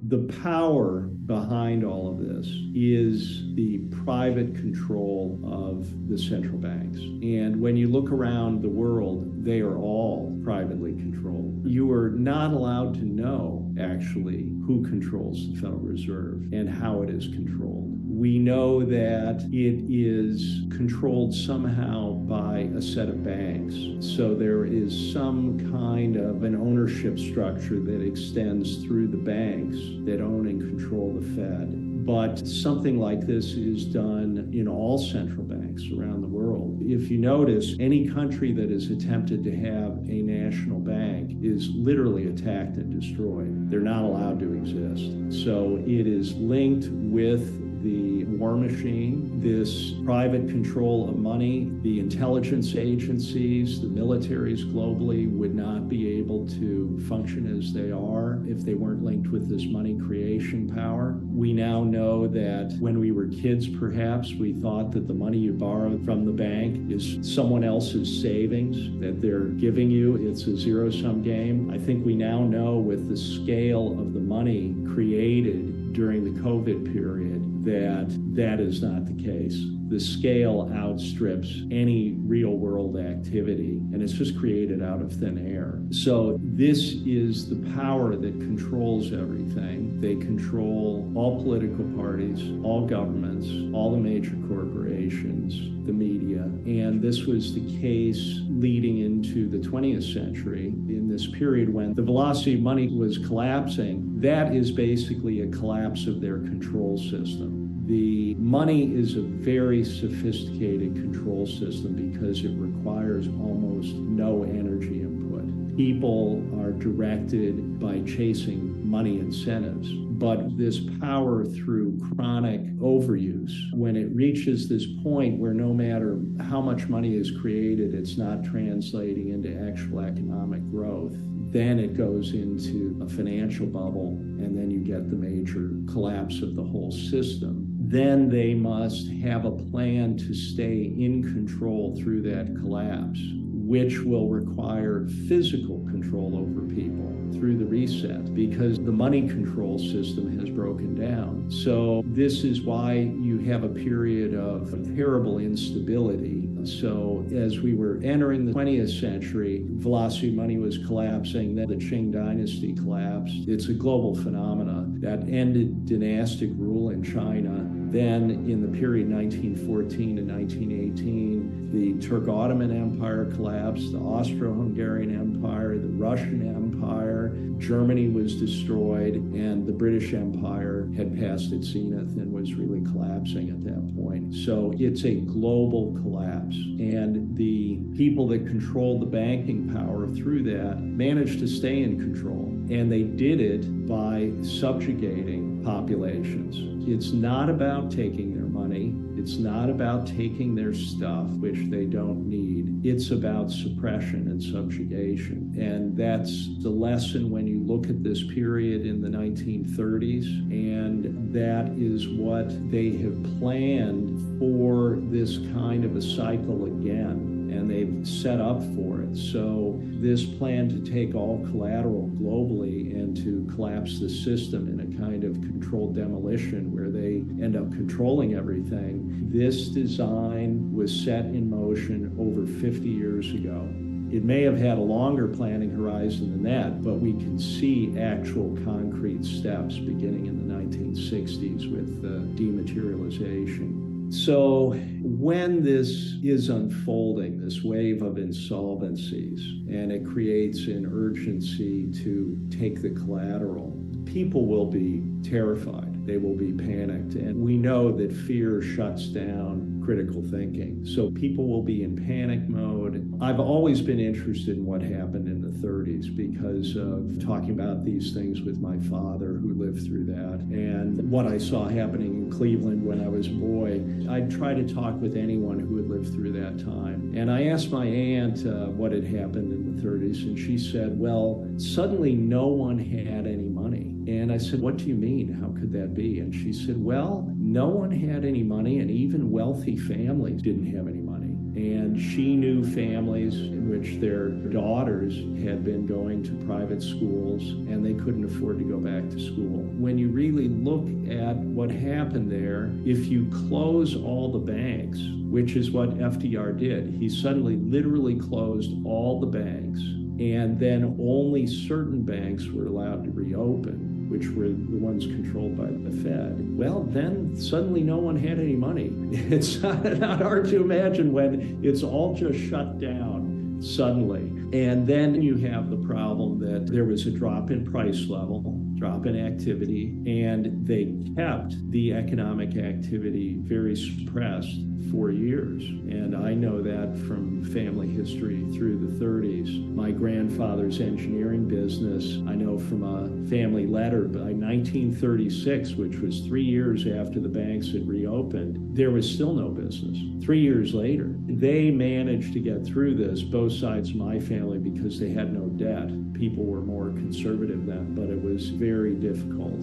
The power behind all of this is the private control of the central banks. And when you look around the world, they are all privately controlled. You are not allowed to know, actually, who controls the Federal Reserve and how it is controlled. We know that it is controlled somehow by a set of banks. So there is some kind of an ownership structure that extends through the banks that own and control the Fed. But something like this is done in all central banks. banks around the world. If you notice, any country that has attempted to have a national bank is literally attacked and destroyed. They're not allowed to exist. So it is linked with the war machine, this private control of money. The intelligence agencies, the militaries globally would not be able to function as they are if they weren't linked with this money creation power. We now know that when we were kids, perhaps, we thought that the money you borrowed from the bank is someone else's savings that they're giving you. It's a zero-sum game. I think we now know with the scale of the money created during the COVID period that that is not the case. The scale outstrips any real world activity, and it's just created out of thin air. So this is the power that controls everything. They control all political parties, all governments, all the major corporations, the media. And this was the case leading into the 20th century. In this period when the velocity of money was collapsing, that is basically a collapse of their control system. The money is a very sophisticated control system because it requires almost no energy input. People are directed by chasing money incentives. But this power through chronic overuse, when it reaches this point where no matter how much money is created, it's not translating into actual economic growth, then it goes into a financial bubble, and then you get the major collapse of the whole system. Then they must have a plan to stay in control through that collapse, which will require physical control over people through the reset, because the money control system has broken down. So this is why you have a period of terrible instability. So as we were entering the 20th century, velocity money was collapsing, then the Qing dynasty collapsed. It's a global phenomenon that ended dynastic rule in China. Then in the period 1914 to 1918, the Turk-Ottoman Empire collapsed, the Austro-Hungarian Empire, the Russian Empire, Germany was destroyed, and the British Empire had passed its zenith and was really collapsing at that point. So it's a global collapse. And the people that controlled the banking power through that managed to stay in control. And they did it by subjugating populations. It's not about taking their money. It's not about taking their stuff, which they don't need. It's about suppression and subjugation. And that's the lesson when you look at this period in the 1930s. And that is what they have planned for this kind of a cycle again. And they've set up for it. So this plan to take all collateral globally and to collapse the system in a kind of controlled demolition where they end up controlling everything, this design was set in motion over 50 years ago. It may have had a longer planning horizon than that, but we can see actual concrete steps beginning in the 1960s with dematerialization. So when this is unfolding, this wave of insolvencies, and it creates an urgency to take the collateral, people will be terrified. They will be panicked. And we know that fear shuts down critical thinking. So people will be in panic mode. I've always been interested in what happened in the 30s because of talking about these things with my father who lived through that and what I saw happening in Cleveland when I was a boy. I'd try to talk with anyone who had lived through that time. And I asked my aunt what had happened in the 30s, and she said, well, suddenly no one had any money. And I said, what do you mean? How could that be? And she said, well, no one had any money, and even wealthy families didn't have any money. And she knew families in which their daughters had been going to private schools and they couldn't afford to go back to school. When you really look at what happened there, if you close all the banks, which is what FDR did, he suddenly literally closed all the banks, and then only certain banks were allowed to reopen, which were the ones controlled by the Fed. Well, then suddenly no one had any money. It's not hard to imagine when it's all just shut down suddenly. And then you have the problem that there was a drop in price level, drop in activity, and they kept the economic activity very suppressed for years. And I know that from family history through the 30s. My grandfather's engineering business, I know from a family letter, by 1936, which was 3 years after the banks had reopened, there was still no business. 3 years later, they managed to get through this, both sides of my family, because they had no debt. People were more conservative then, but it was very difficult.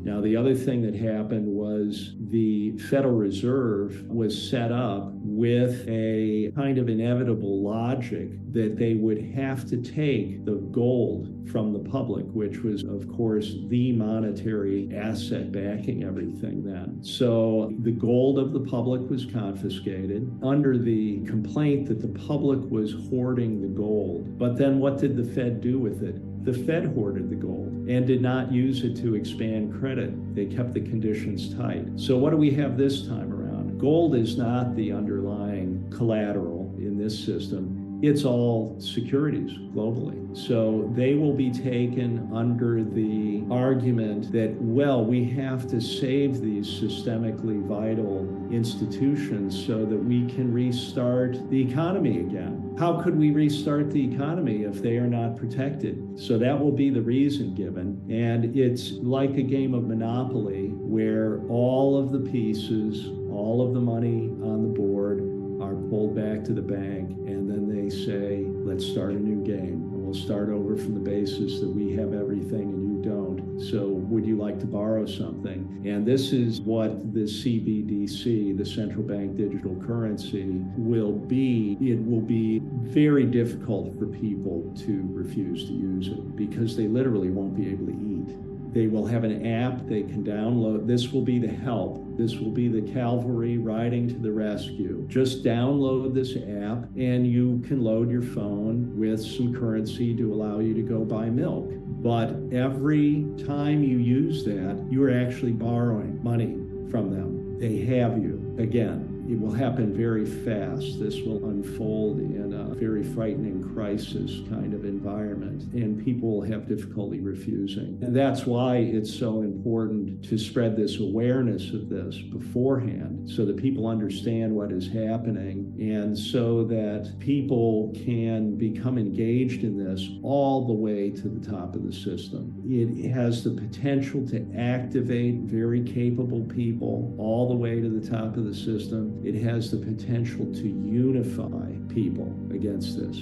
Now, the other thing that happened was the Federal Reserve was set up with a kind of inevitable logic that they would have to take the gold from the public, which was, of course, the monetary asset backing everything then. So the gold of the public was confiscated under the complaint that the public was hoarding the gold. But then what did the Fed do with it? The Fed hoarded the gold and did not use it to expand credit. They kept the conditions tight. So what do we have this time around? Gold is not the underlying collateral in this system. It's all securities globally. So they will be taken under the argument that, well, we have to save these systemically vital institutions so that we can restart the economy again. How could we restart the economy if they are not protected? So that will be the reason given. And it's like a game of Monopoly where all of the pieces, all of the money on the board are pulled back to the bank, and then they say, let's start a new game. And we'll start over from the basis that we have everything and you don't. So would you like to borrow something? And this is what the CBDC, the central bank digital currency, will be. It will be very difficult for people to refuse to use it because they literally won't be able to eat. They will have an app they can download. This will be the help. This will be the cavalry riding to the rescue. Just download this app and you can load your phone with some currency to allow you to go buy milk. But every time you use that, you are actually borrowing money from them. They have you. Again, it will happen very fast. This will unfold in a very frightening crisis kind of environment, and people will have difficulty refusing. And that's why it's so important to spread this awareness of this beforehand so that people understand what is happening and so that people can become engaged in this all the way to the top of the system. It has the potential to activate very capable people all the way to the top of the system. It has the potential to unify people against this.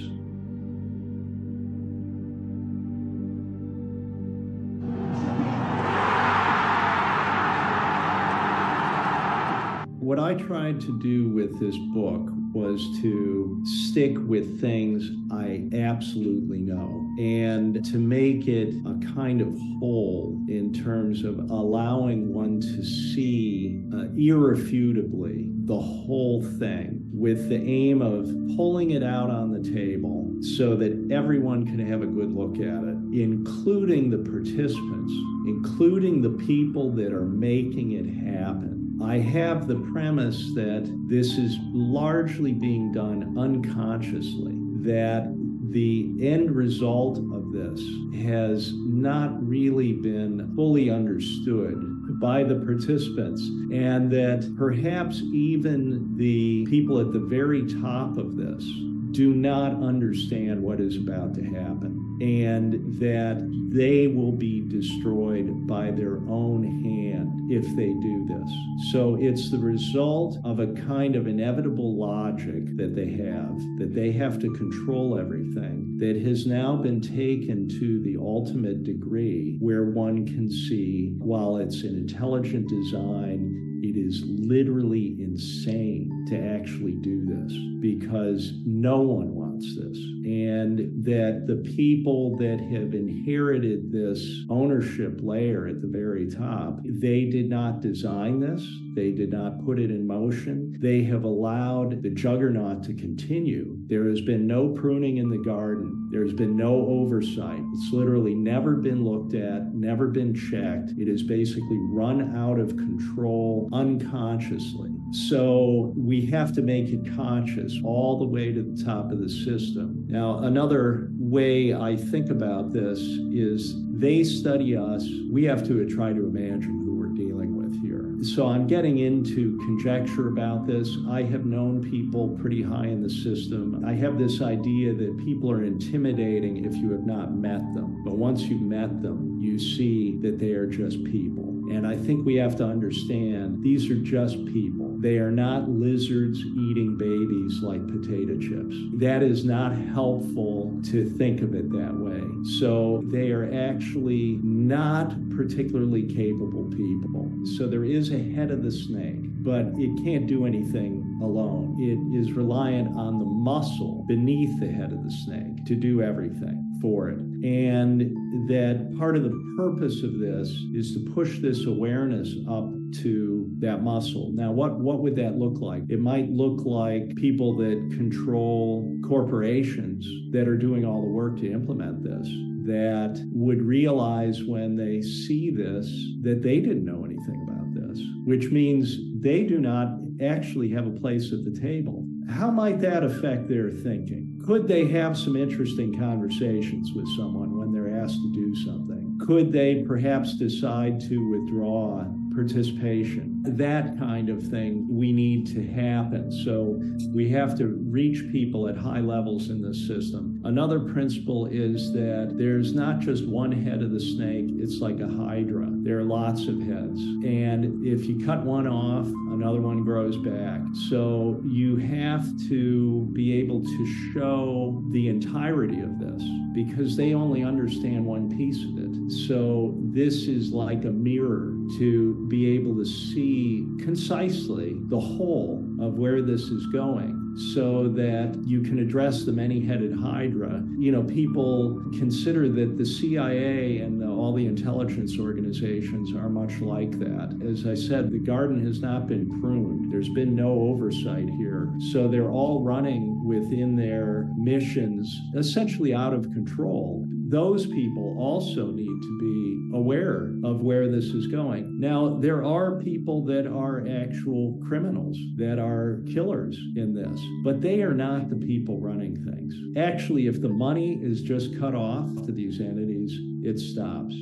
What I tried to do with this book was to stick with things I absolutely know and to make it a kind of whole in terms of allowing one to see irrefutably the whole thing with the aim of pulling it out on the table so that everyone can have a good look at it, including the participants, including the people that are making it happen. I have the premise that this is largely being done unconsciously, that the end result of this has not really been fully understood by the participants, and that perhaps even the people at the very top of this do not understand what is about to happen, and that they will be destroyed by their own hand if they do this. So it's the result of a kind of inevitable logic that they have to control everything, that has now been taken to the ultimate degree where one can see, while it's an intelligent design, it is literally insane to actually do this because no one wants this. and that the people that have inherited this ownership layer at the very top, they did not design this. They did not put it in motion. They have allowed the juggernaut to continue. There has been no pruning in the garden. There's been no oversight. It's literally never been looked at, never been checked. It is basically run out of control unconsciously. So we have to make it conscious all the way to the top of the system. Now, another way I think about this is they study us. We have to try to imagine who we're dealing with here. So I'm getting into conjecture about this. I have known people pretty high in the system. I have this idea that people are intimidating if you have not met them. But once you've met them, you see that they are just people. And I think we have to understand these are just people. They are not lizards eating babies like potato chips. That is not helpful to think of it that way. So they are actually not particularly capable people. So there is a head of the snake, but it can't do anything alone. It is reliant on the muscle beneath the head of the snake to do everything for it. And that part of the purpose of this is to push this awareness up to that muscle. Now, what would that look like? It might look like people that control corporations that are doing all the work to implement this, that would realize when they see this that they didn't know anything about this, which means they do not actually have a place at the table. How might that affect their thinking? Could they have some interesting conversations with someone when they're asked to do something? Could they perhaps decide to withdraw participation? That kind of thing we need to happen. So we have to reach people at high levels in this system. Another principle is that there's not just one head of the snake, it's like a hydra. There are lots of heads. And if you cut one off, another one grows back. So you have to be able to show the entirety of this because they only understand one piece of it. So this is like a mirror to be able to see concisely the whole of where this is going so that you can address the many-headed hydra. You know, people consider that the CIA and all the intelligence organizations are much like that. As I said, the garden has not been pruned. There's been no oversight here. So they're all running within their missions, essentially out of control. Those people also need to be aware of where this is going. Now, there are people that are actual criminals, that are killers in this, but they are not the people running things. Actually, if the money is just cut off to these entities, it stops.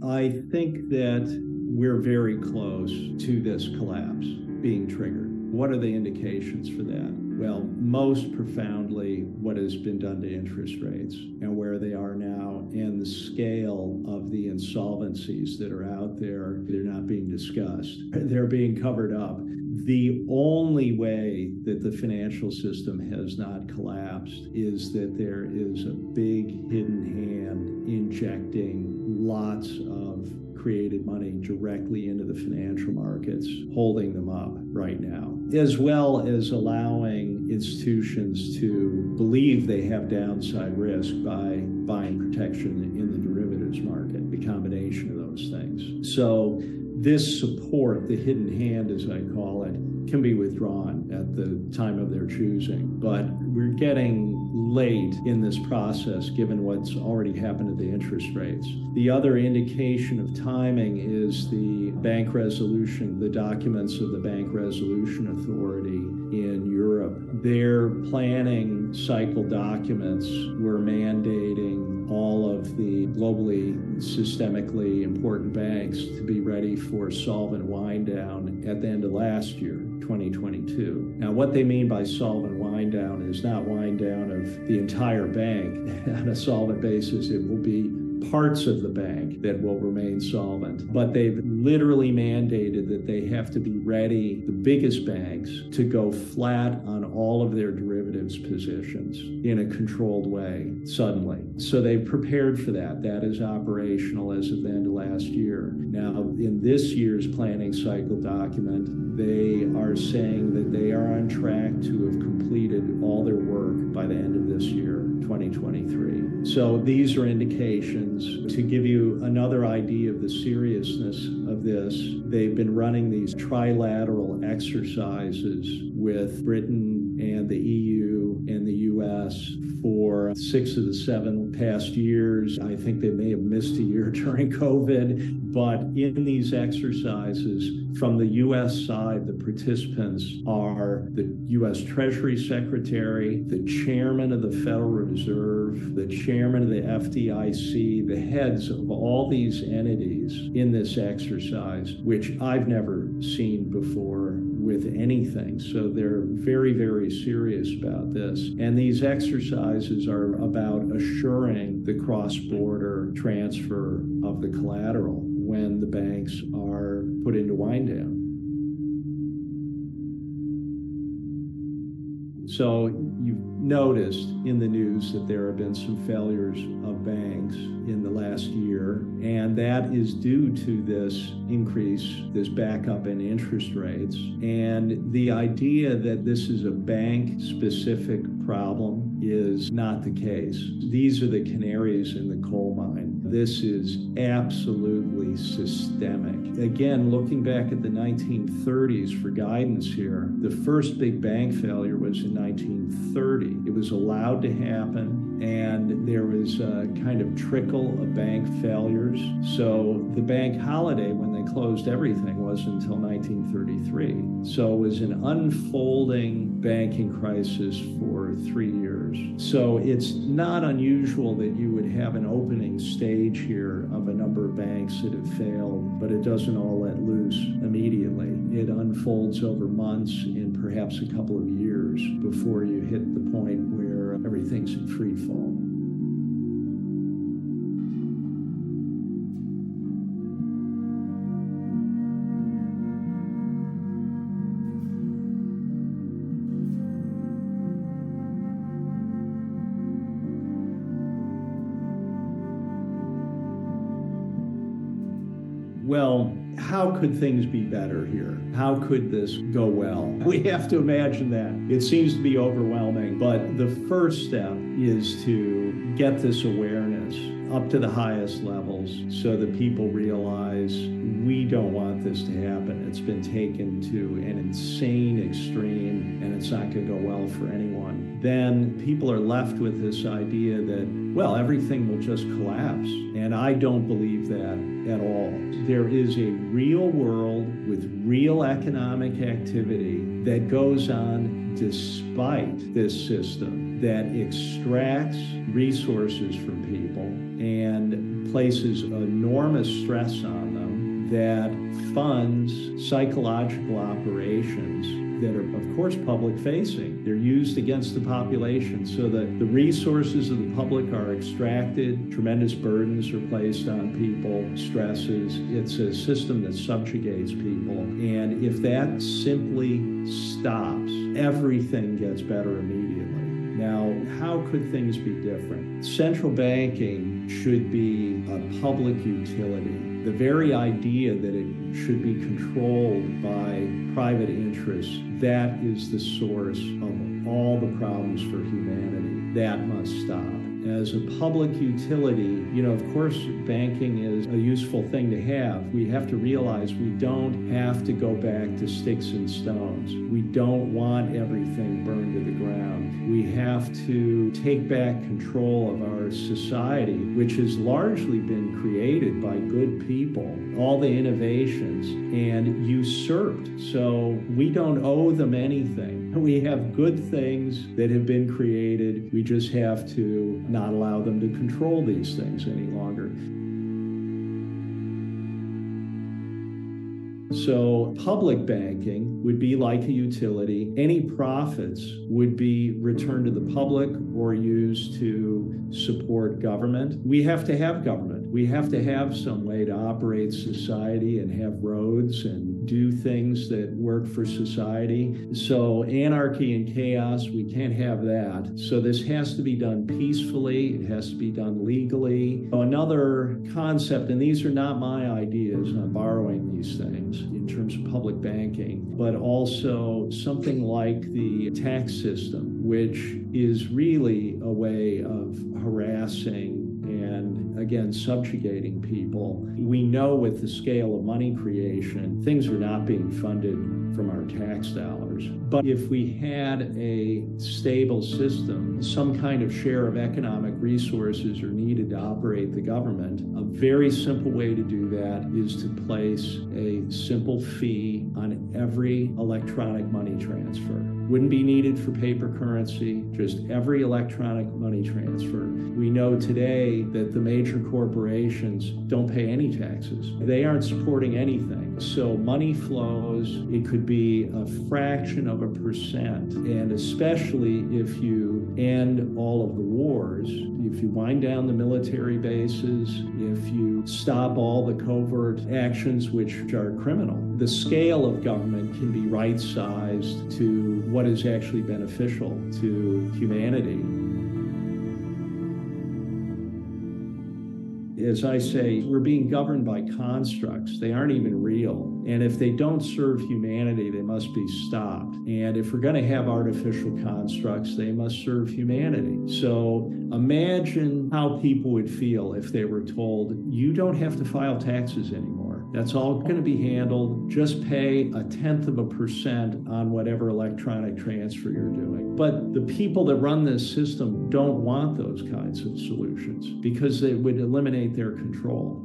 I think that we're very close to this collapse being triggered. What are the indications for that? Well, most profoundly, what has been done to interest rates and where they are now and the scale of the insolvencies that are out there. They're not being discussed. They're being covered up. The only way that the financial system has not collapsed is that there is a big hidden hand injecting lots of created money directly into the financial markets, holding them up right now, as well as allowing institutions to believe they have downside risk by buying protection in the derivatives market, the combination of those things. So this support, the hidden hand, as I call it, can be withdrawn at the time of their choosing. But we're getting late in this process given what's already happened to the interest rates. The other indication of timing is the bank resolution, the documents of the Bank Resolution Authority in Europe. Their planning cycle documents were mandating all of the globally systemically important banks to be ready for solvent wind down at the end of last year, 2022. Now, what they mean by solvent wind down is not wind down of the entire bank on a solvent basis. It will be parts of the bank that will remain solvent, but they've literally mandated that they have to be ready, the biggest banks, to go flat on all of their derivatives positions in a controlled way suddenly. So they've prepared for that. That is operational as of the end of last year. Now, in this year's planning cycle document, they are saying that they are on track to have completed all their work by the end of this year, 2023. So these are indications. To give you another idea of the seriousness of this, they've been running these trilateral exercises with Britain and the EU and the US for 6 of the 7 past years. I think they may have missed a year during COVID, but in these exercises, from the U.S. side, the participants are the U.S. Treasury Secretary, the Chairman of the Federal Reserve, the Chairman of the FDIC, the heads of all these entities in this exercise, which I've never seen before with anything. So they're very, very serious about this. And these exercises are about assuring the cross-border transfer of the collateral when the banks are put into wind down. So you've noticed in the news that there have been some failures of banks in the last year, and that is due to this increase, this backup in interest rates. And the idea that this is a bank-specific problem is not the case. These are the canaries in the coal mine. This is absolutely systemic. Again, looking back at the 1930s for guidance here, the first big bank failure was in 1930. It was allowed to happen, and there was a kind of trickle of bank failures. So the bank holiday, when they closed everything, wasn't until 1933. So it was an unfolding banking crisis for 3 years. So it's not unusual that you would have an opening stage here of a number of banks that have failed, but it doesn't all let loose immediately. It unfolds over months and perhaps a couple of years before you hit the point where everything's in free fall. Well, how could things be better here? How could this go well? We have to imagine that. It seems to be overwhelming, but the first step is to get this awareness up to the highest levels so that people realize we don't want this to happen. It's been taken to an insane extreme, and it's not going to go well for anyone. Then people are left with this idea that, well, everything will just collapse. And I don't believe that at all. There is a real world with real economic activity that goes on despite this system that extracts resources from people and places enormous stress on them, that funds psychological operations that are, of course, public-facing. They're used against the population so that the resources of the public are extracted, tremendous burdens are placed on people, stresses. It's a system that subjugates people. And if that simply stops, everything gets better immediately. Now, how could things be different? Central banking should be a public utility. The very idea that it should be controlled by private interests, that is the source of all the problems for humanity. That must stop. As a public utility, of course, banking is a useful thing to have. We have to realize we don't have to go back to sticks and stones. We don't want everything burned to the ground. We have to take back control of our society, which has largely been created by good people, all the innovations, and usurped. So we don't owe them anything. We have good things that have been created. We just have to not allow them to control these things. things any longer. So public banking would be like a utility. Any profits would be returned to the public or used to support government. We have to have government. We have to have some way to operate society and have roads and do things that work for society. So anarchy and chaos, we can't have that. So this has to be done peacefully. It has to be done legally. Another concept, and these are not my ideas, I'm borrowing these things in terms of public banking, but also something like the tax system, which is really a way of harassing and, again, subjugating people. We know with the scale of money creation, things are not being funded from our tax dollars. But if we had a stable system, some kind of share of economic resources are needed to operate the government. A very simple way to do that is to place a simple fee on every electronic money transfer. Wouldn't be needed for paper currency, just every electronic money transfer. We know today that the major corporations don't pay any taxes. They aren't supporting anything. So money flows, it could be a fraction of a percent. And especially if you end all of the wars, if you wind down the military bases, if you stop all the covert actions which are criminal, the scale of government can be right-sized to what is actually beneficial to humanity. As I say, we're being governed by constructs. They aren't even real. And if they don't serve humanity, they must be stopped. And if we're going to have artificial constructs, they must serve humanity. So imagine how people would feel if they were told, you don't have to file taxes anymore. That's all going to be handled. Just pay 0.1% on whatever electronic transfer you're doing. But the people that run this system don't want those kinds of solutions because they would eliminate their control.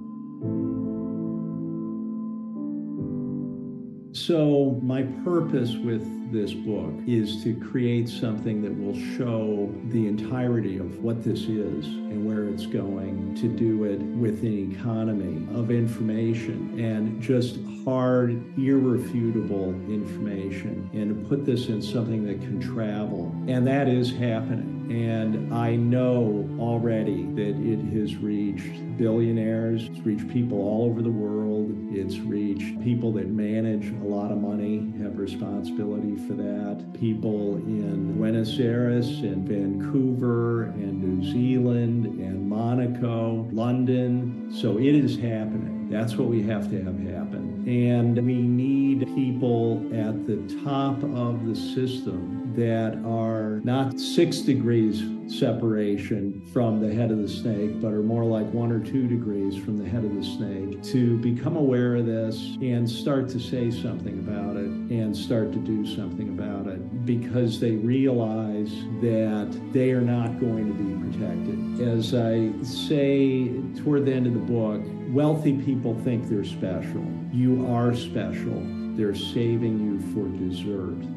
So my purpose with this book is to create something that will show the entirety of what this is and where it's going, to do it with an economy of information and just hard, irrefutable information, and to put this in something that can travel. And that is happening. And I know already that it has reached billionaires, it's reached people all over the world, it's reached people that manage a lot of money, have responsibility for that, people in Buenos Aires and Vancouver and New Zealand and Monaco, London. So it is happening. That's what we have to have happen. And we need people at the top of the system that are not 6 degrees separation from the head of the snake, but are more like 1 or 2 degrees from the head of the snake, to become aware of this and start to say something about it and start to do something about it, because they realize that they are not going to be protected. As I say toward the end of the book, wealthy people think they're special. You are special. They're saving you for dessert.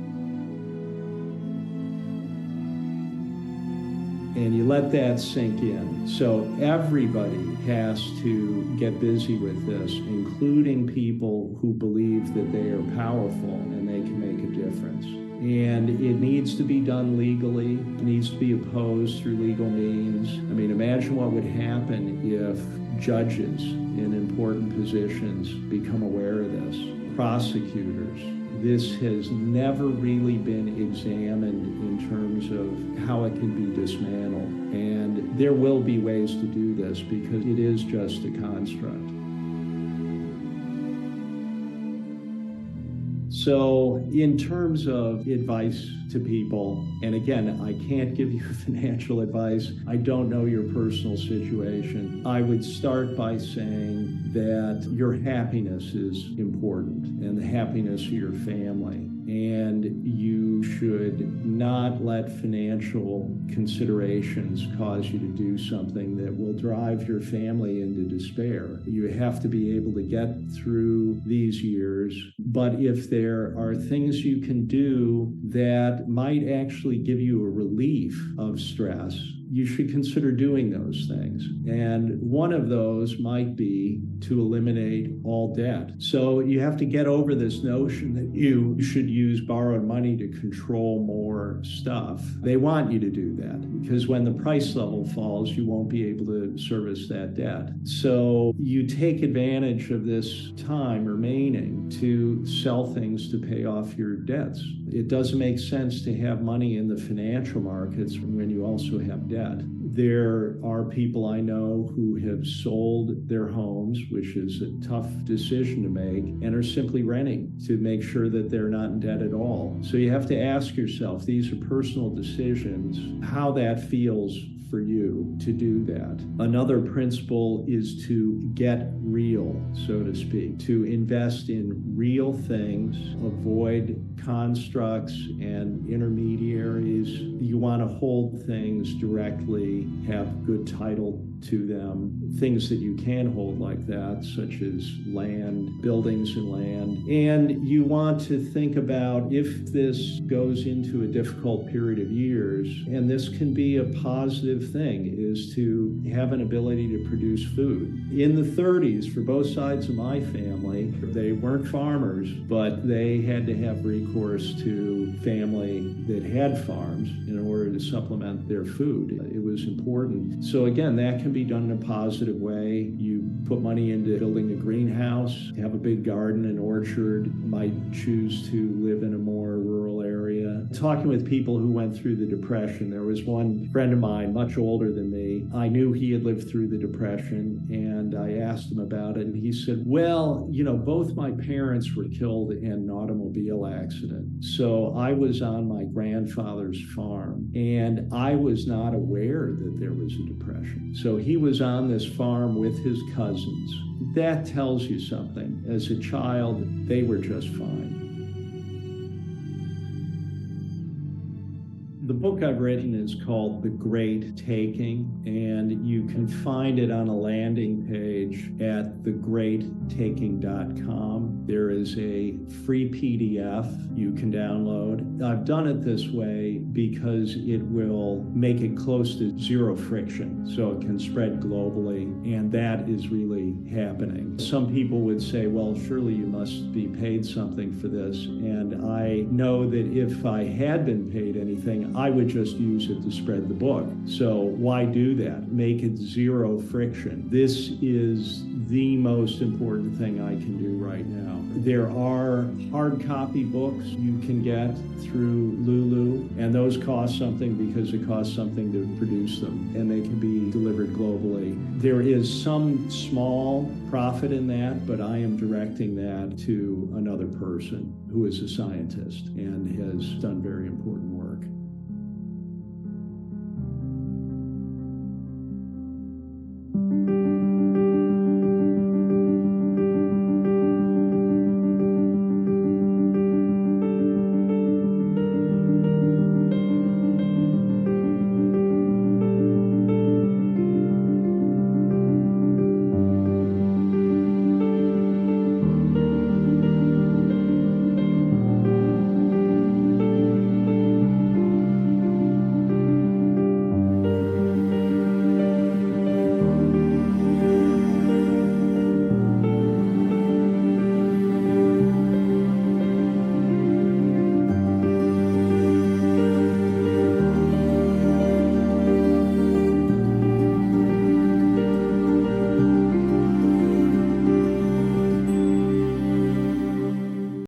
And you let that sink in. So everybody has to get busy with this, including people who believe that they are powerful and they can make a difference. And it needs to be done legally. It needs to be opposed through legal means. I mean, imagine what would happen if judges in important positions become aware of this, prosecutors. This has never really been examined in terms of how it can be dismantled. And there will be ways to do this because it is just a construct. So in terms of advice to people, and again, I can't give you financial advice. I don't know your personal situation. I would start by saying that your happiness is important and the happiness of your family. And you should not let financial considerations cause you to do something that will drive your family into despair. You have to be able to get through these years. But if there are things you can do that might actually give you a relief of stress, you should consider doing those things. And one of those might be to eliminate all debt. So you have to get over this notion that you should use borrowed money to control more stuff. They want you to do that because when the price level falls, you won't be able to service that debt. So you take advantage of this time remaining to sell things to pay off your debts. It doesn't make sense to have money in the financial markets when you also have debt. There are people I know who have sold their homes, which is a tough decision to make, and are simply renting to make sure that they're not in debt at all. So you have to ask yourself, these are personal decisions, how that feels for you to do that. Another principle is to get real, so to speak, to invest in real things, avoid constructs and intermediaries. You want to hold things directly, have good title to them, things that you can hold like that, such as land, buildings and land. And you want to think about if this goes into a difficult period of years, and this can be a positive thing, is to have an ability to produce food. In the 30s, for both sides of my family, they weren't farmers, but they had to have recourse to family that had farms in order to supplement their food. It was important. So again, that can be done in a positive way. You put money into building a greenhouse, have a big garden and orchard, might choose to live in a more rural area. Talking with people who went through the Depression, there was one friend of mine, much older than me. I knew he had lived through the Depression, and I asked him about it, and he said, well, both my parents were killed in an automobile accident. So I was on my grandfather's farm, and I was not aware that there was a depression. So he was on this farm with his cousins. That tells you something. As a child, they were just fine. The book I've written is called The Great Taking, and you can find it on a landing page at thegreattaking.com. There is a free PDF you can download. I've done it this way because it will make it close to zero friction, so it can spread globally, and that is really happening. Some people would say, well, surely you must be paid something for this, and I know that if I had been paid anything, I would just use it to spread the book. So why do that? Make it zero friction. This is the most important thing I can do right now. There are hard copy books you can get through Lulu, and those cost something because it costs something to produce them, and they can be delivered globally. There is some small profit in that, but I am directing that to another person who is a scientist and has done very important